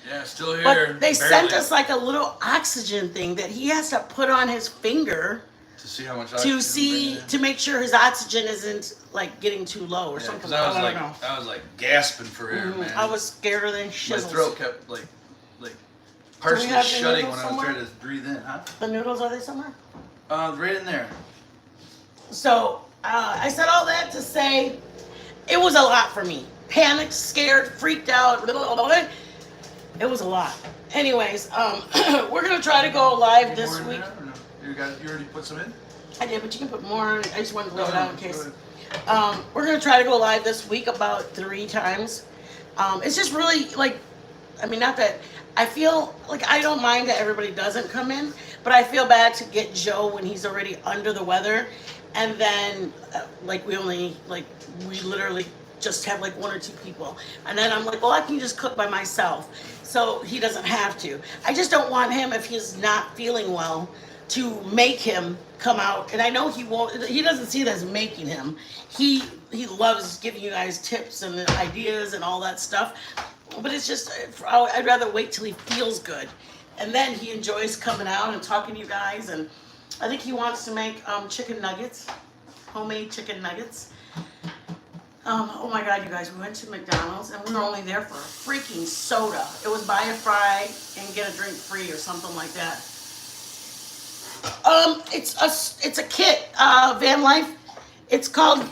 Yeah, still here. But they sent barely. us like a little oxygen thing that he has to put on his finger To see how much to make sure his oxygen isn't like getting too low or Yeah, something. because I was don't like, know. I was like gasping for air, man. I was scared than My shizzles. throat kept like partially have the shutting noodles when I was somewhere? trying to breathe in, huh? The noodles, are they somewhere? Right in there. So I said all that to say it was a lot for me. Panicked, scared, freaked out. Blah, blah, blah, blah. It was a lot. Anyways, we're gonna try to go live this More in week. there, or no? You already put some in? I did, but you can put more. I just wanted to throw it out in case. Go ahead. We're gonna try to go live this week about 3 times. It's just really like, I mean, not that I feel like I don't mind that everybody doesn't come in, but I feel bad to get Joe when he's already under the weather, and then like we literally just have like 1 or 2 people, and then I'm like, well, I can just cook by myself, so he doesn't have to. I just don't want him, if he's not feeling well, to make him come out. And I know he won't. He doesn't see it as making him. He loves giving you guys tips and ideas and all that stuff. But it's just, I'd rather wait till he feels good, and then he enjoys coming out and talking to you guys. And I think he wants to make chicken nuggets, homemade chicken nuggets. Oh my God, you guys, we went to McDonald's and we were only there for a freaking soda. It was buy a fry and get a drink free or something like that. It's a kit, Van Life. It's called,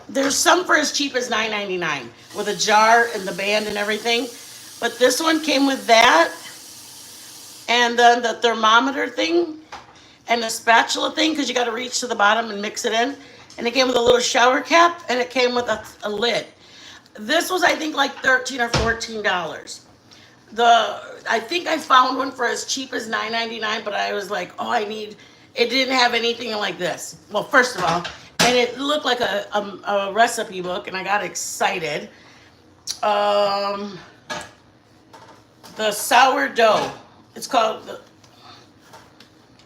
there's some for as cheap as $9.99 with a jar and the band and everything. But this one came with that, and then the thermometer thing, and the spatula thing, because you got to reach to the bottom and mix it in. And it came with a little shower cap, and it came with a lid. This was, I think, like $13 or $14. I think I found one for as cheap as $9.99, but I was like, oh, it didn't have anything like this. Well, first of all, and it looked like a recipe book, and I got excited. The sourdough. It's called,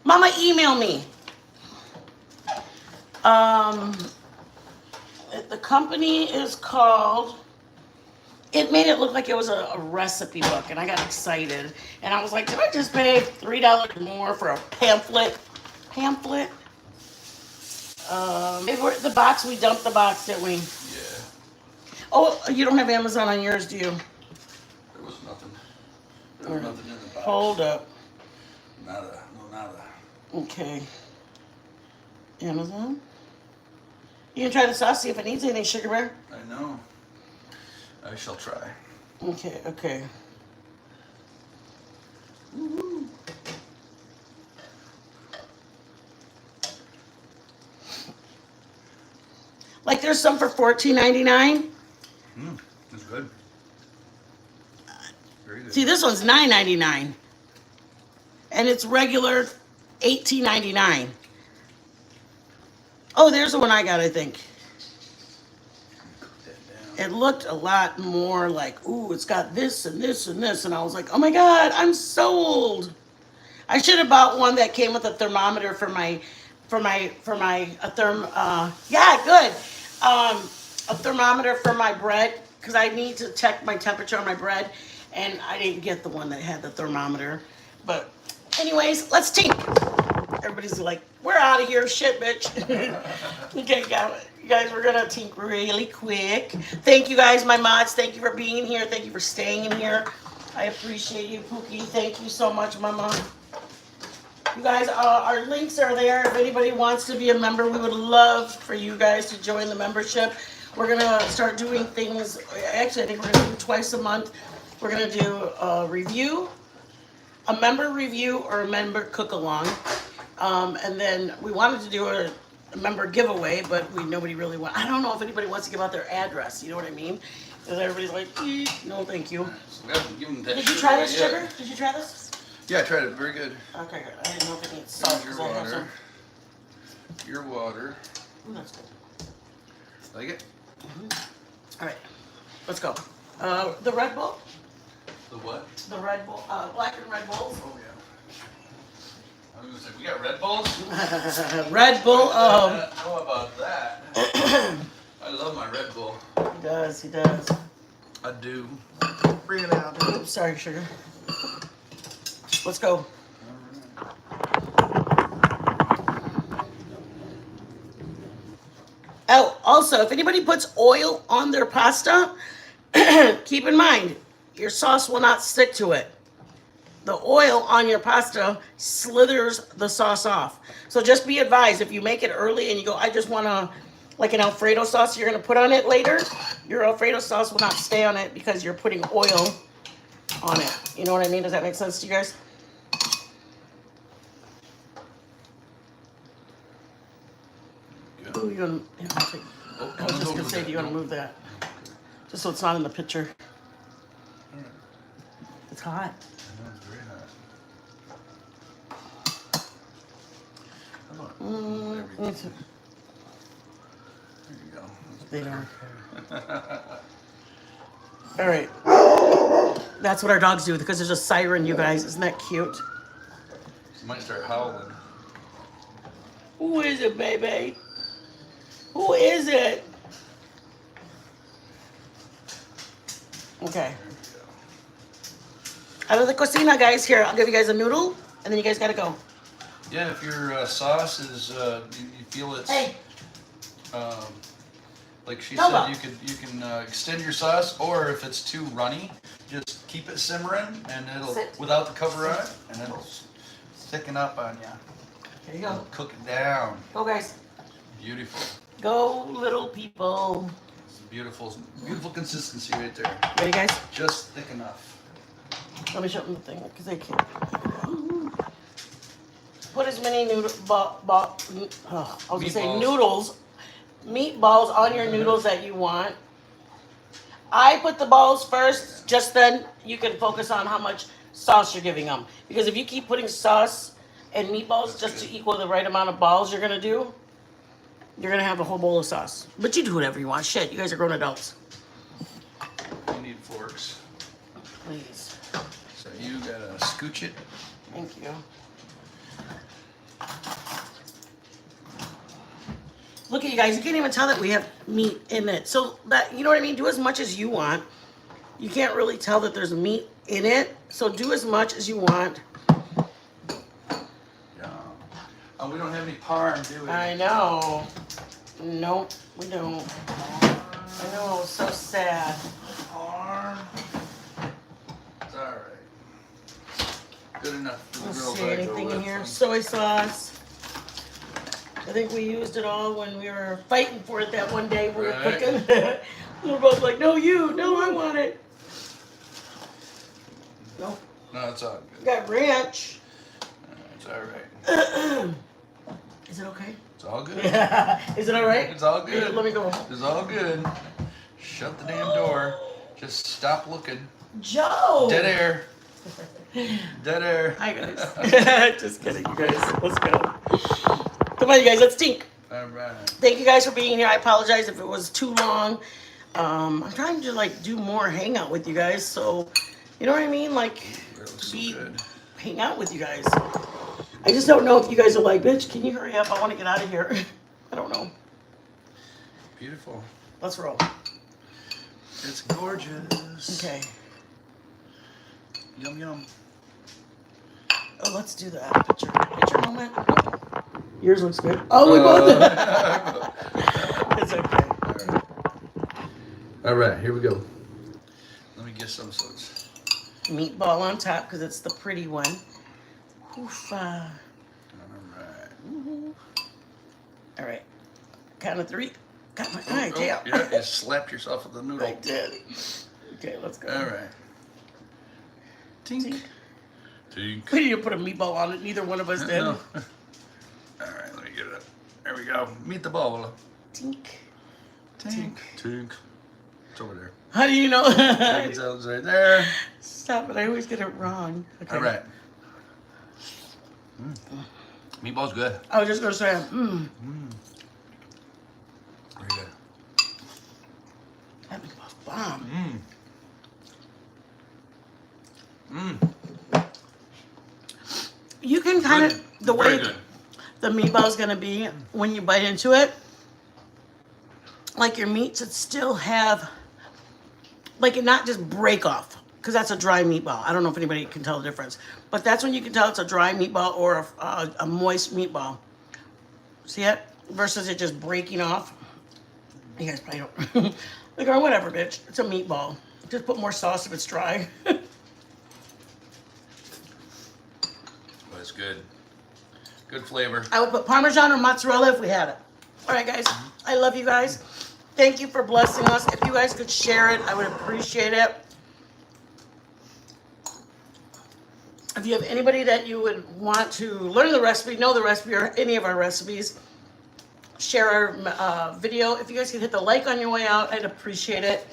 Mama, email me. The company is called, it made it look like it was a recipe book, and I got excited. And I was like, did I just pay $3 more for a pamphlet? The box, we dumped the box, didn't we? Yeah. Oh, you don't have Amazon on yours, do you? There was nothing. There was nothing in the box. Hold up. Nada. No nada. Okay. Amazon? You can try the sauce, see if it needs anything, Sugar Bear. I know. I shall try. Okay. Woo-hoo. Like there's some for $14.99. That's good. Very good. See, this one's $9.99. And it's regular $18.99. Oh, there's the one I got, I think. Cook that down. It looked a lot more like, ooh, it's got this and this and this. And I was like, oh my God, I'm sold. I should have bought one that came with a thermometer a thermometer for my bread, because I need to check my temperature on my bread, and I didn't get the one that had the thermometer. But anyways, let's tink. Everybody's like, we're out of here, shit, bitch. Okay, guys, we're gonna tink really quick. Thank you guys, my mods. Thank you for being here. Thank you for staying in here. I appreciate you, Pookie. Thank you so much, Mama. You guys, our links are there. If anybody wants to be a member, we would love for you guys to join the membership. We're going to start doing things. Actually, I think we're going to do twice a month. We're going to do a review, a member review, or a member cook-along. And then we wanted to do a member giveaway, but nobody really wants. I don't know if anybody wants to give out their address. You know what I mean? Because everybody's like, no, thank you. So we haven't given that Did you shit try away this, yet. Sugar? Did you try this? Yeah, I tried it. Very good. Okay, good. I didn't know if it needs salt. Here's 'Cause your I have some. water. Your water. Ooh, that's good. Like it? All right, let's go. The Red Bull, The what? the Red Bull, Black and Red Bulls. Oh, yeah. I was going to say, we got Red Bulls? Red Bull. I don't know about that. I love my Red Bull. He does. He does. I do. Bring it out. Oops, sorry, Sugar. Let's go. Oh, also, if anybody puts oil on their pasta, keep in mind, your sauce will not stick to it. The oil on your pasta slithers the sauce off. So just be advised, if you make it early and you go, I just want like an Alfredo sauce you're going to put on it later, your Alfredo sauce will not stay on it because you're putting oil on it. You know what I mean? Does that make sense to you guys? Ooh, you want to, I was just going to say, do you want to move that? Just so it's not in the picture. It's hot. I know, it's very hot. Come on. Everything. There you go. They don't. All right. That's what our dogs do because there's a siren, you guys. Isn't that cute? She might start howling. Who is it, baby? Who is it? Okay. Out of the cocina, guys. Here, I'll give you guys a noodle, and then you guys gotta go. Yeah, if your sauce is, you feel it's, Hey. like she Nova. said, you can extend your sauce, or if it's too runny, just keep it simmering, and it'll, Sit. without the cover on it, and it'll thicken up on you. There you go. Cook it down. Go, guys. Beautiful. Go, little people. It's beautiful, beautiful consistency right there. Ready, guys? Just thick enough. Let me show them the thing because they can't. Put as many noodles, I was gonna say Meatballs. noodles, meatballs on your noodles that you want. I put the balls first, just then you can focus on how much sauce you're giving them. Because if you keep putting sauce and meatballs just to equal the right amount of balls you're gonna do, you're gonna have a whole bowl of sauce. But you do whatever you want. Shit, you guys are grown adults. You need forks. Please. So you gotta scooch it. Thank you. Look at you guys. You can't even tell that we have meat in it. So that, you know what I mean? Do as much as you want. You can't really tell that there's meat in it. So do as much as you want. Yeah. Oh, we don't have any parm, do we? I know. Nope, we don't. I know, so sad. Parm. It's all right. Good enough for the Let's girls see, I go anything in with. here? Soy sauce. I think we used it all when we were fighting for it that one day we were Right. cooking. We were both like, no, you, no, I want it. No, No, it's all we good. got ranch. It's all right. Is it okay? It's all good. Is it all right? It's all good. Let me go. It's all good. Shut the damn door. Just stop looking. Joe! Dead air. Dead air. Hi, guys. Just kidding, you guys. Let's go. Come on, you guys. Let's think. All right. Thank you guys for being here. I apologize if it was too long. I'm trying to like do more hangout with you guys, so you know what I mean, like That looks so be good. hang out with you guys. I just don't know if you guys are like, bitch, can you hurry up? I want to get out of here. I don't know. Beautiful. Let's roll. It's gorgeous. Okay. Yum yum. Oh, let's do that. Picture moment. Yours looks good. Oh, we both. It's okay. All right, here we go. Let me get some sauce. Meatball on top because it's the pretty one. Oof. All right. All right. Count of three. Got my eye. Oh, Damn. yeah, you slapped yourself with the noodle. I did. Okay, let's go. All right. Tink. Tink. Tink. We didn't put a meatball on it. Neither one of us did. No. All right, let me get it up. There we go. Meet the ball. Tink. Tink. Tink. It's over there. How do you know? I can tell it's right there. Stop it. I always get it wrong. Okay. All right. Meatball's good. I was just going to say, Very good. that meatball's bomb. You can kind of, the Very way good. the meatball's going to be when you bite into it, like your meat should still have, like it not just break off, because that's a dry meatball. I don't know if anybody can tell the difference, but that's when you can tell it's a dry meatball or a moist meatball. See it? Versus it just breaking off. You guys probably don't. Like, or whatever, bitch. It's a meatball. Just put more sauce if it's dry. Well, it's good. Good flavor. I would put Parmesan or mozzarella if we had it. All right, guys. I love you guys. Thank you for blessing us. If you guys could share it, I would appreciate it. If you have anybody that you would want to learn the recipe, know the recipe, or any of our recipes, share our video. If you guys could hit the like on your way out, I'd appreciate it.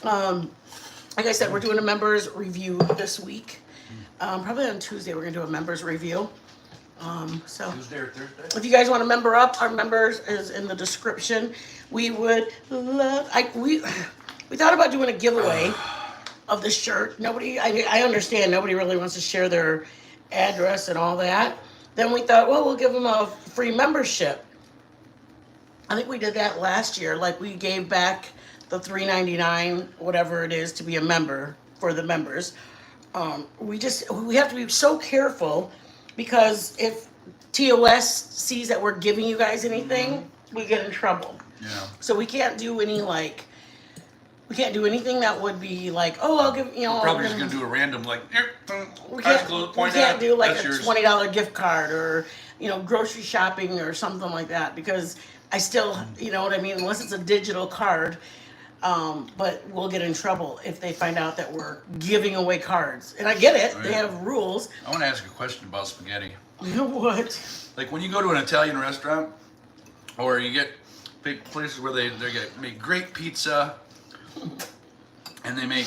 Like I said, we're doing a members review this week. Probably on Tuesday, we're going to do a members review. So Tuesday or Thursday? if you guys want to member up, our members is in the description. We would love, we thought about doing a giveaway of the shirt. I understand nobody really wants to share their address and all that. Then we thought, well, we'll give them a free membership. I think we did that last year. Like, we gave back the $3.99, whatever it is, to be a member for the members. We have to be so careful, because if TOS sees that we're giving you guys anything, we get in trouble. Yeah. So we can't do anything that would be like, oh, I'll give, Probably just gonna do a random like. we can't do like a $20 gift card or, grocery shopping or something like that, because I still, you know what I mean, unless it's a digital card. But we'll get in trouble if they find out that we're giving away cards. And I get it. Oh, They yeah. have rules. I want to ask a question about spaghetti. You know what? Like when you go to an Italian restaurant, or you get big places where they make great pizza, and they make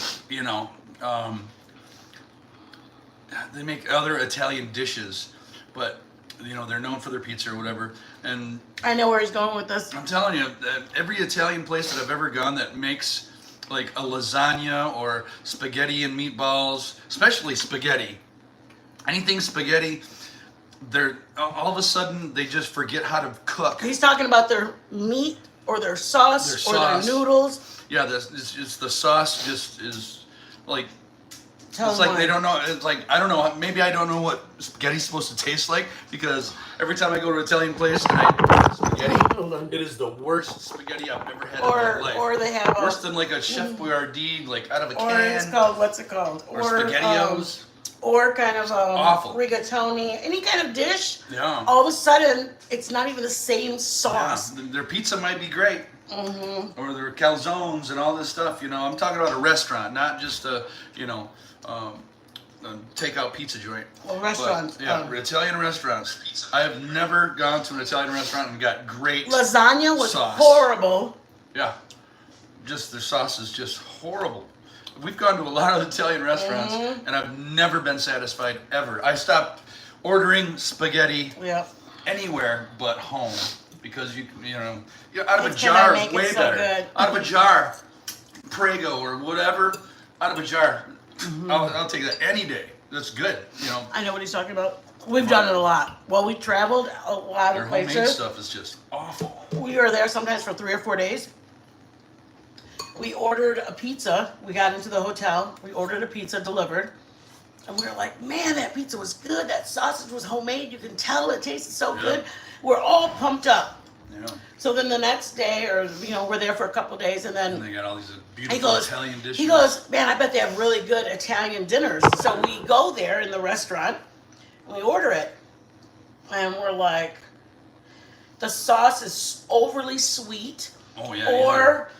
they make other Italian dishes, but you know they're known for their pizza or whatever. And I know where he's going with this. I'm telling you, that every Italian place that I've ever gone that makes like a lasagna or spaghetti and meatballs, especially spaghetti, anything spaghetti, they're all of a sudden they just forget how to cook. He's talking about their meat or their sauce, or their noodles. Yeah, it's the sauce just is like. Tell It's him like why. they don't know. It's like I don't know. Maybe I don't know what spaghetti's supposed to taste like because every time I go to an Italian place and I eat spaghetti, Hold on. it is the worst spaghetti I've ever had in Or my life. or they have Worse than like a Chef Boyardee, like out of a or can. it's called, what's it called? Or SpaghettiOs. Or kind of awful. rigatoni, any kind of dish. Yeah. All of a sudden, it's not even the same Yeah, sauce. their pizza might be great. Or their calzones and all this stuff. You know, I'm talking about a restaurant, not just a a takeout pizza joint. Well, restaurants. But, yeah, Italian restaurants. I have never gone to an Italian restaurant and got great Lasagna was sauce. horrible. Yeah, just their sauce is just horrible. We've gone to a lot of Italian restaurants, and I've never been satisfied ever. I stopped ordering spaghetti Yep. anywhere but home because you know out of a It's jar gonna is make it way so better. good. Out of a jar, Prego or whatever, out of a jar. I'll take that any day. That's good. You know, I know what he's talking about. We've done it a lot. Well, we traveled a lot their of homemade places. stuff is just awful. We were there sometimes for 3 or 4 days. We ordered a pizza. We got into the hotel. We ordered a pizza delivered. And we were like, man, that pizza was good. That sausage was homemade. You can tell it tasted so good. We're all pumped up. Yeah. So then the next day, or we're there for a couple days, and And then they got all these he beautiful goes, Italian dishes. he goes, man, I bet they have really good Italian dinners. So we go there in the restaurant, and we order it, and we're like, the sauce is overly sweet, Oh yeah. or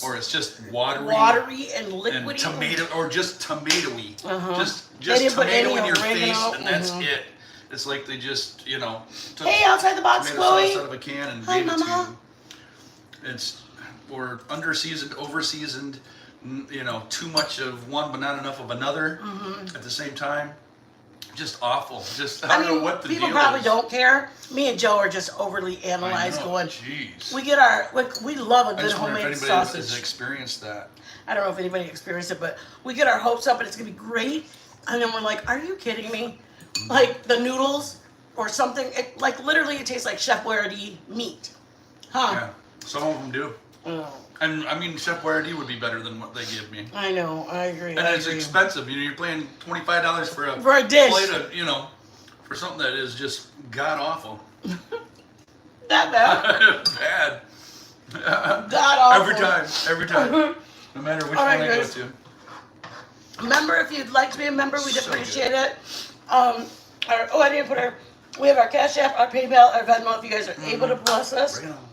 or it's just watery and liquidy. and tomato, or just tomatoey. Just They didn't put tomato any in your oregano. face, and that's it. It's like they just took Hey, outside the box, tomato Chloe. sauce out of a can and Hi, gave it Mama. to you. It's or under seasoned, over seasoned. Too much of one but not enough of another at the same time. Just awful. Just I don't know what the people deal probably is. don't care. Me and Joe are just overly analyzed, I know, going. jeez. We get our we love a I good just wonder if homemade anybody sausage. has experienced that. I don't know if anybody experienced it, but we get our hopes up and it's gonna be great, and then we're like, "Are you kidding me?" Like the noodles or something. Like literally, it tastes like Chef Boyardee meat, huh? Yeah, some of them do. Oh, And I mean, Chef Boyardee would be better than what they give me. I know. I agree. And I it's agree. expensive. You're paying $25 for For a dish. plate of, for something that is just god awful. That bad. Bad. God awful. Every time. No matter which All one right, I go guys. to. Remember, if you'd like to be a member, we'd So appreciate it. I didn't put we have our Cash App, our PayPal, our Venmo. If you guys are able to bless us. Bring it on.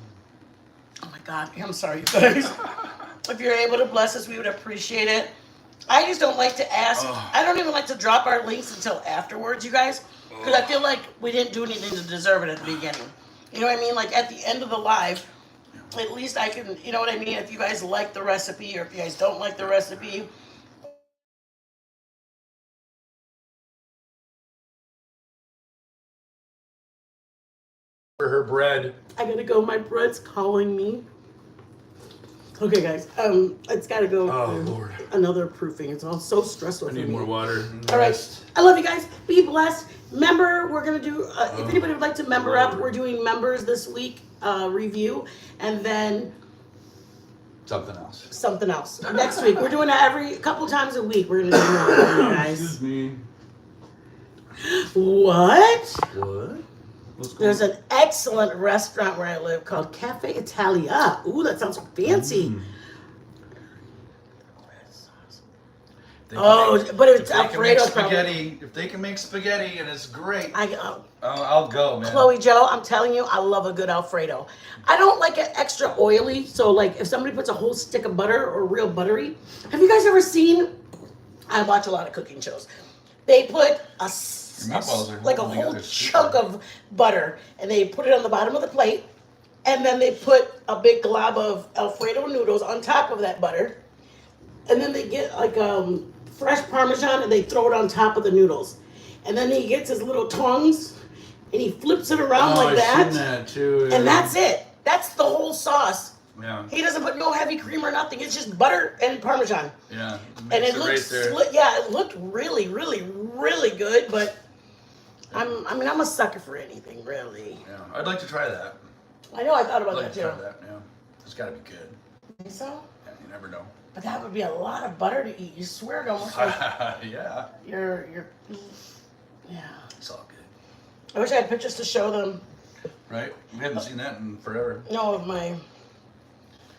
Oh my God, I'm sorry, you guys. If you're able to bless us, we would appreciate it. I just don't like to ask. Oh. I don't even like to drop our links until afterwards, you guys, because I feel like we didn't do anything to deserve it at the beginning. You know what I mean? Like at the end of the live, at least I can, you know what I mean? If you guys like the recipe, or if you guys don't like the recipe, For her bread. I gotta go. My bread's calling me. Okay, guys. It's gotta go. Oh, through Lord. another proofing. It's all so stressful I for need me. more water. All right. I love you guys. Be blessed. Member, we're going to do, if anybody would like to member up, we're doing members this week, review, and then Something else. something else. Next week. We're doing it every couple times a week. We're going to do that for you guys. Excuse me. What? What? What's going There's an excellent restaurant where I live called Cafe Italia. Ooh, that sounds fancy. But it's Alfredo spaghetti. If they can make spaghetti and it's great, I'll go, man. Chloe Joe, I'm telling you, I love a good Alfredo. I don't like it extra oily, so like if somebody puts a whole stick of butter or real buttery. Have you guys ever seen, I watch a lot of cooking shows. They put like a whole chunk of butter and they put it on the bottom of the plate, and then they put a big glob of Alfredo noodles on top of that butter. and then they get like fresh Parmesan and they throw it on top of the noodles. And then he gets his little tongs and he flips it around like I've that. seen that too. And that's it. That's the whole sauce. Yeah. He doesn't put no heavy cream or nothing. It's just butter and Parmesan. Yeah. And it right looks, there. yeah, it looked really, really, really good. But I'm a sucker for anything, really. Yeah. I'd like to try that. I know I thought about I'd like that to too. try that. Yeah. It's got to be good. Think so? Yeah, you never know. But that would be a lot of butter to eat. You swear it almost like Yeah. you're yeah. It's all good. I wish I had pictures to show them. Right? We haven't seen that in forever. No, of my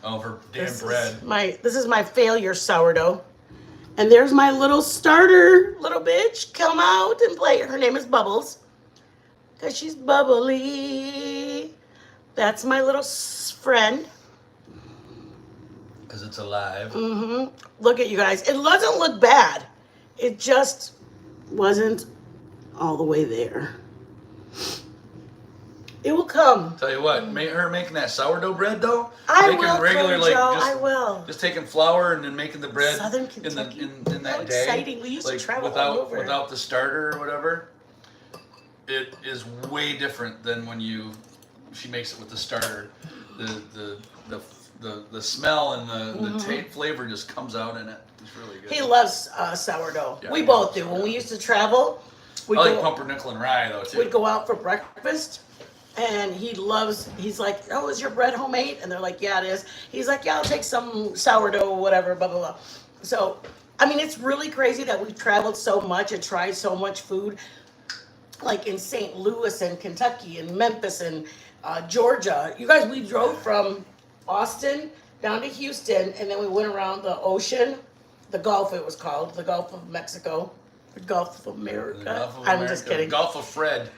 Oh, for damn bread. This is my failure sourdough. And there's my little starter, little bitch. Come out and play. Her name is Bubbles. Because she's bubbly. That's my little friend. Because it's alive. Mm-hmm. Look at you guys. It doesn't look bad. It just wasn't all the way there. It will come. Tell you what, her making that sourdough bread though. I making will, regular Joe, just, I will. Just taking flour and then making the bread Southern in Kentucky. in that How day. exciting. We used to travel without all over. without the starter or whatever. It is way different than when she makes it with the starter. The smell and the flavor just comes out in it. It's really good. He loves sourdough. Yeah, We he both loves do. sourdough. When we used to travel, I like pumpernickel and rye though too. we'd go out for breakfast. And he's like, oh, is your bread homemade? And they're like, yeah, it is. He's like, yeah, I'll take some sourdough or whatever, blah, blah, blah. So, I mean, it's really crazy that we've traveled so much and tried so much food, like in St. Louis and Kentucky and Memphis and Georgia. You guys, we drove from Austin down to Houston, and then we went around the ocean, the Gulf it was called, the Gulf of Mexico, the Gulf of America. The Gulf of I'm America. just kidding. Gulf of Fred.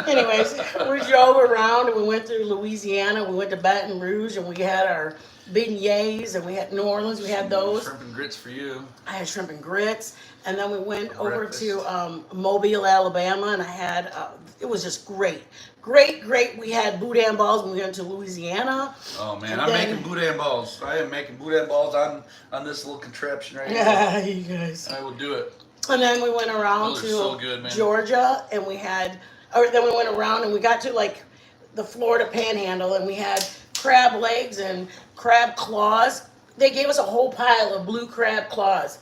Anyways, we drove around and we went through Louisiana. We went to Baton Rouge and we had our beignets, and we had New Orleans. We had those. Shrimp and grits for you. I had shrimp and grits, and then we went over Breakfast. to Mobile, Alabama, and I had it was just great. We had boudin balls when we went to Louisiana. Oh man, And I'm then- making boudin balls. I am making boudin balls on this little contraption right here. Yeah, you guys. I will do it. And then we went around Those are to so good, man. Georgia, and then we went around and we got to like the Florida Panhandle, and we had crab legs and crab claws. They gave us a whole pile of blue crab claws.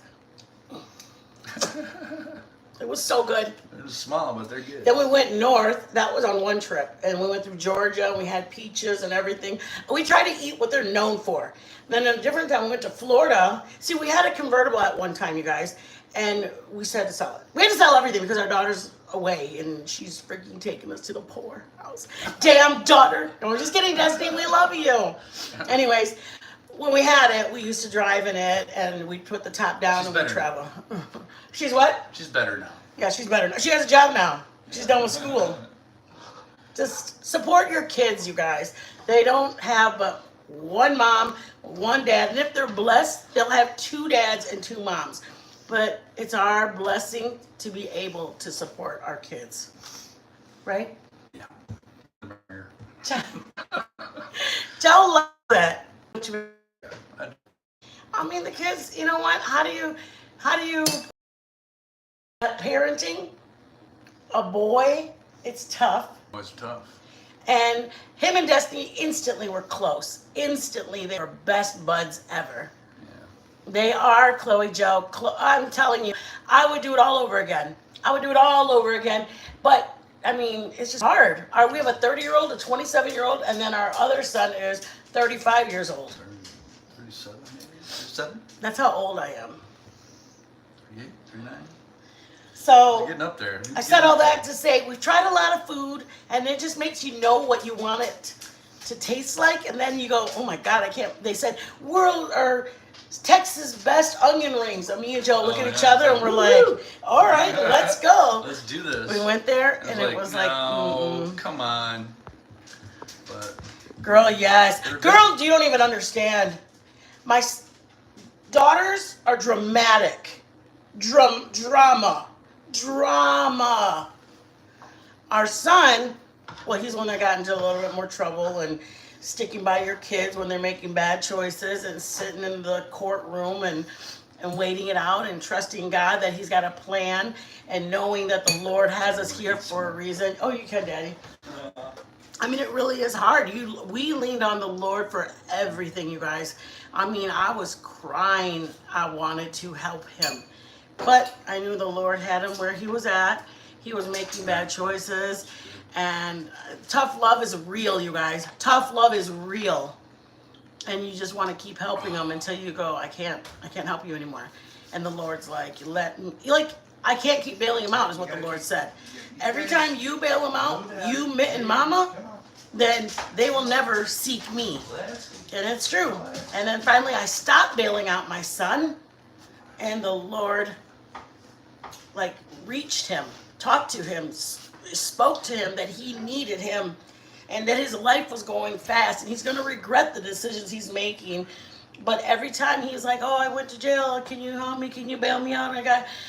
It was so good. They're small, but they're good. Then we went north. That was on one trip, and we went through Georgia, and we had peaches and everything. We tried to eat what they're known for. Then a different time we went to Florida. See, we had a convertible at one time, you guys, and we had to sell it. We had to sell everything because our daughter's away, and she's freaking taking us to the poorhouse. Damn daughter! No, we're just kidding, Destiny. We love you. Anyways, when we had it, we used to drive in it, and we'd put the top down She's and better we'd travel. She's what? She's better now. Yeah, she's better now. She has a job now. She's done with school. Just support your kids, you guys. They don't have but one mom, one dad, and if they're blessed, they'll have two dads and two moms. But it's our blessing to be able to support our kids, right? Yeah. Joe loves that. I mean, the kids. You know what? How do you parenting a boy? It's tough. It's tough. And him and Destiny instantly were close. Instantly, they were best buds ever. Yeah. They are, Chloe, Joe. I'm telling you, I would do it all over again. But, I mean, it's just hard. We have a 30-year-old, a 27-year-old, and then our other son is 35 years old. 37 maybe? 37? That's how old I am. 38? 39? So, You're getting up there. I said all that to say we've tried a lot of food, and it just makes you know what you want it to taste like, and then you go, oh my God, I can't. They said Texas best onion rings. And me and Joe look at each other, and we're like, all right, let's go. Let's do this. We went there, and it was like, no, come on. But girl, yes, girl, you don't even understand. My daughters are dramatic, drama. Our son, well, he's the one that got into a little bit more trouble, and sticking by your kids when they're making bad choices, and sitting in the courtroom and waiting it out and trusting God that He's got a plan, and knowing that the Lord has us here for a reason. Oh, you can, Daddy. I mean, it really is hard. We leaned on the Lord for everything, you guys. I mean, I was crying. I wanted to help him. But I knew the Lord had him where he was at. He was making bad choices. And tough love is real, you guys. Tough love is real. And you just want to keep helping him until you go, I can't help you anymore. And the Lord's like, I can't keep bailing him out, is what the Lord said. Every time you bail him out, you, Mitt and Mama, then they will never seek me. And it's true. And then finally I stopped bailing out my son, and the Lord reached him, talked to him, spoke to him that he needed him, and that his life was going fast, and he's going to regret the decisions he's making. But every time he's like, oh, I went to jail, can you help me, can you bail me out,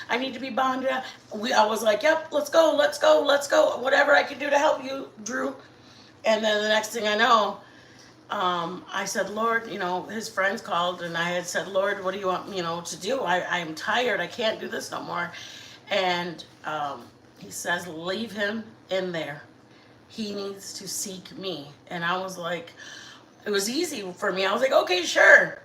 I need to be bonded out. I was like, yep, let's go, whatever I can do to help you, Drew. And then the next thing I know, I said, Lord, his friends called, and I had said, Lord, what do you want me, to do? I am tired. I can't do this no more. And he says, leave him in there. He needs to seek me. And I was like, it was easy for me. I was like, okay, sure.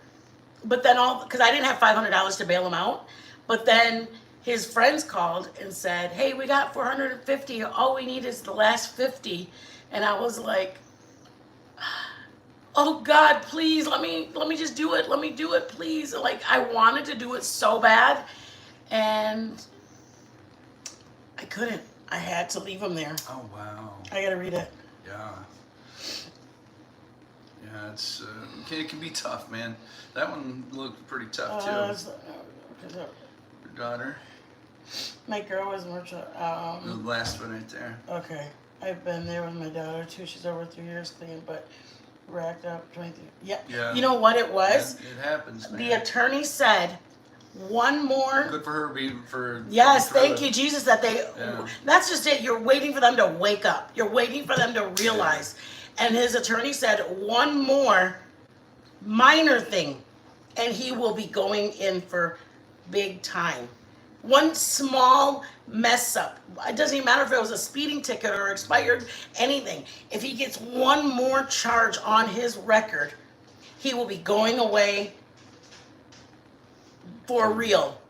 But then because I didn't have $500 to bail him out. But then his friends called and said, hey, we got $450. All we need is the last $50. And I was like, oh God, please, let me just do it. Let me do it, please. I wanted to do it so bad, and I couldn't. I had to leave him there. Oh, wow. I gotta read it. Yeah. Yeah, it can be tough, man. That one looked pretty tough, too. Your daughter. My girl was more. The last one right there. Okay. I've been there with my daughter too. She's over 3 years clean, but racked up 23. Yeah. You know what it was? It happens, man. The attorney said one more. Good for her Yes, thank you, Jesus, that that's just it. You're waiting for them to wake up. You're waiting for them to realize. Yeah. And his attorney said one more minor thing, and he will be going in for big time. One small mess up. It doesn't even matter if it was a speeding ticket or expired anything. If he gets one more charge on his record, he will be going away for real.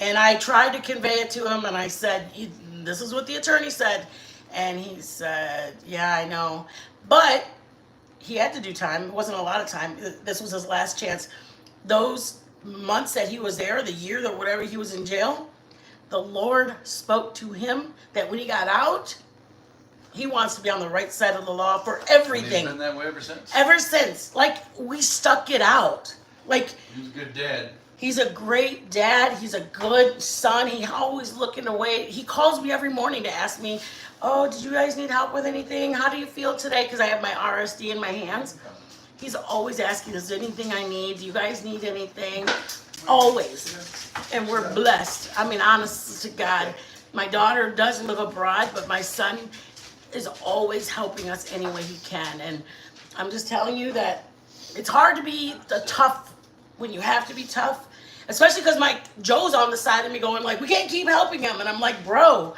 And I tried to convey it to him, and I said, this is what the attorney said. And he said, yeah, I know. But he had to do time. It wasn't a lot of time. This was his last chance. Those months that he was there, the year that whatever he was in jail, the Lord spoke to him that when he got out, he wants to be on the right side of the law for everything. He's been that way ever since? Ever since. We stuck it out. He's a good dad. He's a great dad. He's a good son. He always looking away. He calls me every morning to ask me, oh, did you guys need help with anything? How do you feel today? Because I have my RSD in my hands. He's always asking, is there anything I need? Do you guys need anything? Always. And we're blessed. I mean, honest to God, my daughter does live abroad, but my son is always helping us any way he can. And I'm just telling you that it's hard to be tough when you have to be tough, especially because Joe's on the side of me going we can't keep helping him. And I'm like, bro,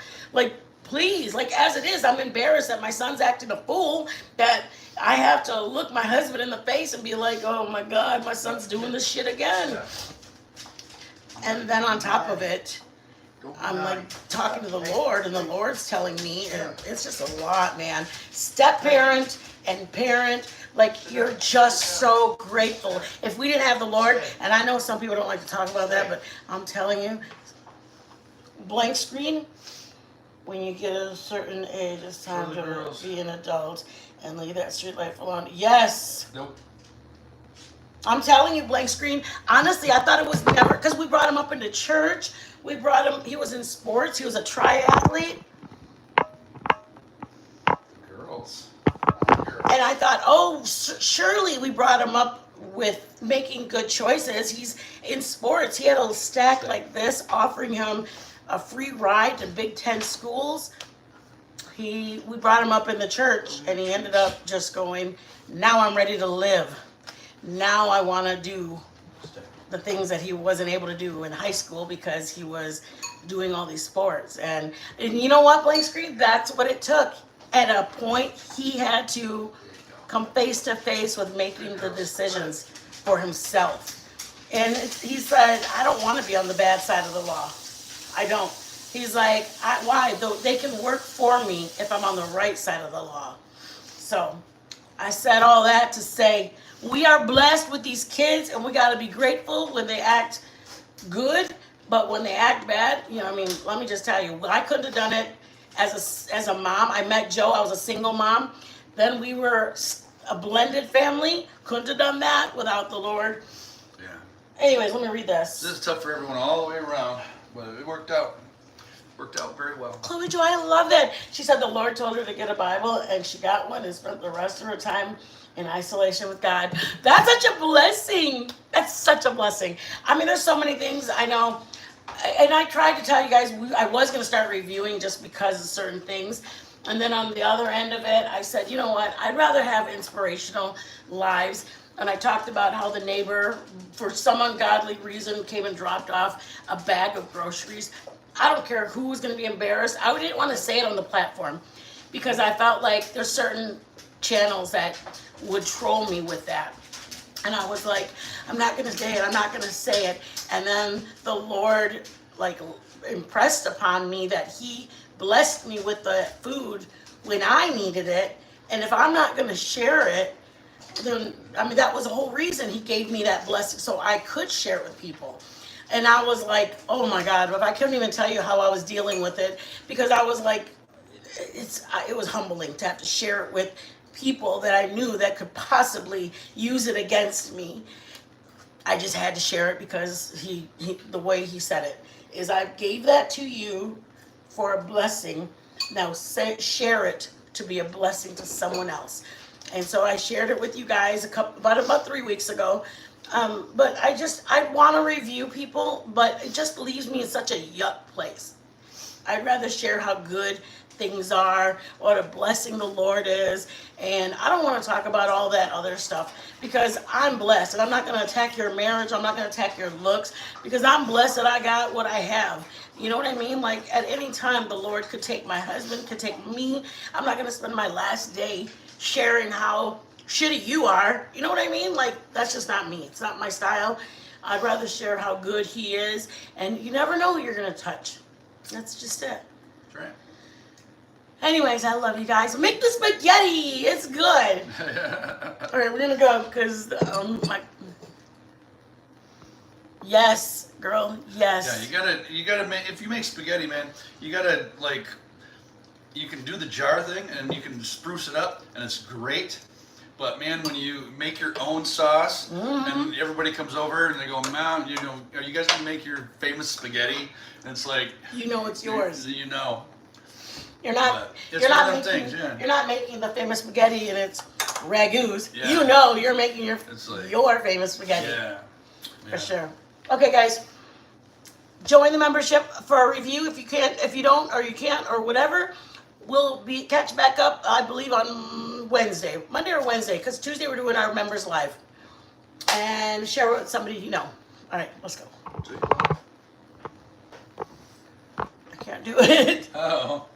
please, as it is, I'm embarrassed that my son's acting a fool, that I have to look my husband in the face and be like, oh my God, my son's doing this shit again. And then on top of it, I'm talking to the Lord, and the Lord's telling me, and it's just a lot, man. Step parent and parent, you're just so grateful. If we didn't have the Lord, and I know some people don't like to talk about that, but I'm telling you, blank screen, when you get a certain age, it's time to be an adult and leave that street life alone. Yes. Nope. I'm telling you, blank screen. Honestly, I thought it was never, because we brought him up into church. We brought him, he was in sports. He was a triathlete. Girls. And I thought, oh, surely we brought him up with making good choices. He's in sports. He had a stack like this offering him a free ride to Big Ten schools. we brought him up in the church, and he ended up just going, now I'm ready to live. Now I want to do the things that he wasn't able to do in high school because he was doing all these sports. And you know what, Blank Screen? That's what it took. At a point, he had to come face to face with making the decisions for himself. And he said, I don't want to be on the bad side of the law. I don't. He's like, why? They can work for me if I'm on the right side of the law. So I said all that to say, we are blessed with these kids, and we got to be grateful when they act good, but when they act bad, you know, I mean, let me just tell you, I couldn't have done it as a mom. I met Joe, I was a single mom. Then we were a blended family. Couldn't have done that without the Lord. Yeah. Anyways, let me read this. This is tough for everyone all the way around, but it worked out. Worked out very well. Chloe Joy, I love that. She said the Lord told her to get a Bible, and she got one and spent the rest of her time in isolation with God. That's such a blessing. That's such a blessing. I mean, there's so many things I know. And I tried to tell you guys, I was going to start reviewing just because of certain things. And then on the other end of it, I said, you know what? I'd rather have inspirational lives. And I talked about how the neighbor, for some ungodly reason, came and dropped off a bag of groceries. I don't care who was going to be embarrassed. I didn't want to say it on the platform because I felt like there's certain channels that would troll me with that. And I was like, I'm not going to say it. I'm not going to say it. And then the Lord like impressed upon me that he blessed me with the food when I needed it. And if I'm not going to share it, then, I mean, that was the whole reason he gave me that blessing so I could share it with people. And I was like, oh my God, but I couldn't even tell you how I was dealing with it because I was like, it was humbling to have to share it with people that I knew that could possibly use it against me. I just had to share it because the way he said it is, I gave that to you for a blessing. Now share it to be a blessing to someone else. And so I shared it with you guys about 3 weeks ago. But I want to review people, but it just leaves me in such a yuck place. I'd rather share how good things are, what a blessing the Lord is. And I don't want to talk about all that other stuff because I'm blessed. And I'm not going to attack your marriage. I'm not going to attack your looks because I'm blessed that I got what I have. You know what I mean? Like at any time, the Lord could take my husband, could take me. I'm not going to spend my last day sharing how shitty you are. You know what I mean? Like, that's just not me. It's not my style. I'd rather share how good he is. And you never know who you're going to touch. That's just it. That's right. Anyways, I love you guys. Make the spaghetti. It's good. All right, we're going to go because yes, girl. Yes. Yeah, you gotta make, if you make spaghetti, man, you gotta like, you can do the jar thing and you can spruce it up and it's great. But man, when you make your own sauce and everybody comes over and they go, "Mom, you know, are you guys gonna make your famous spaghetti?" And it's like, you know, it's yours. You know. You're not. It's You're one not of them making. things, yeah. You're not making the famous spaghetti and it's ragouts. Yeah. You know, you're making your like, your famous spaghetti. Yeah. For sure. Okay, guys. Join the membership for a review if you can't, if you don't, or you can't, or whatever. We'll catch back up, I believe, on Wednesday, Monday or Wednesday, because Tuesday we're doing our members live. And share it with somebody you know. All right, let's go. I can't do it. Oh.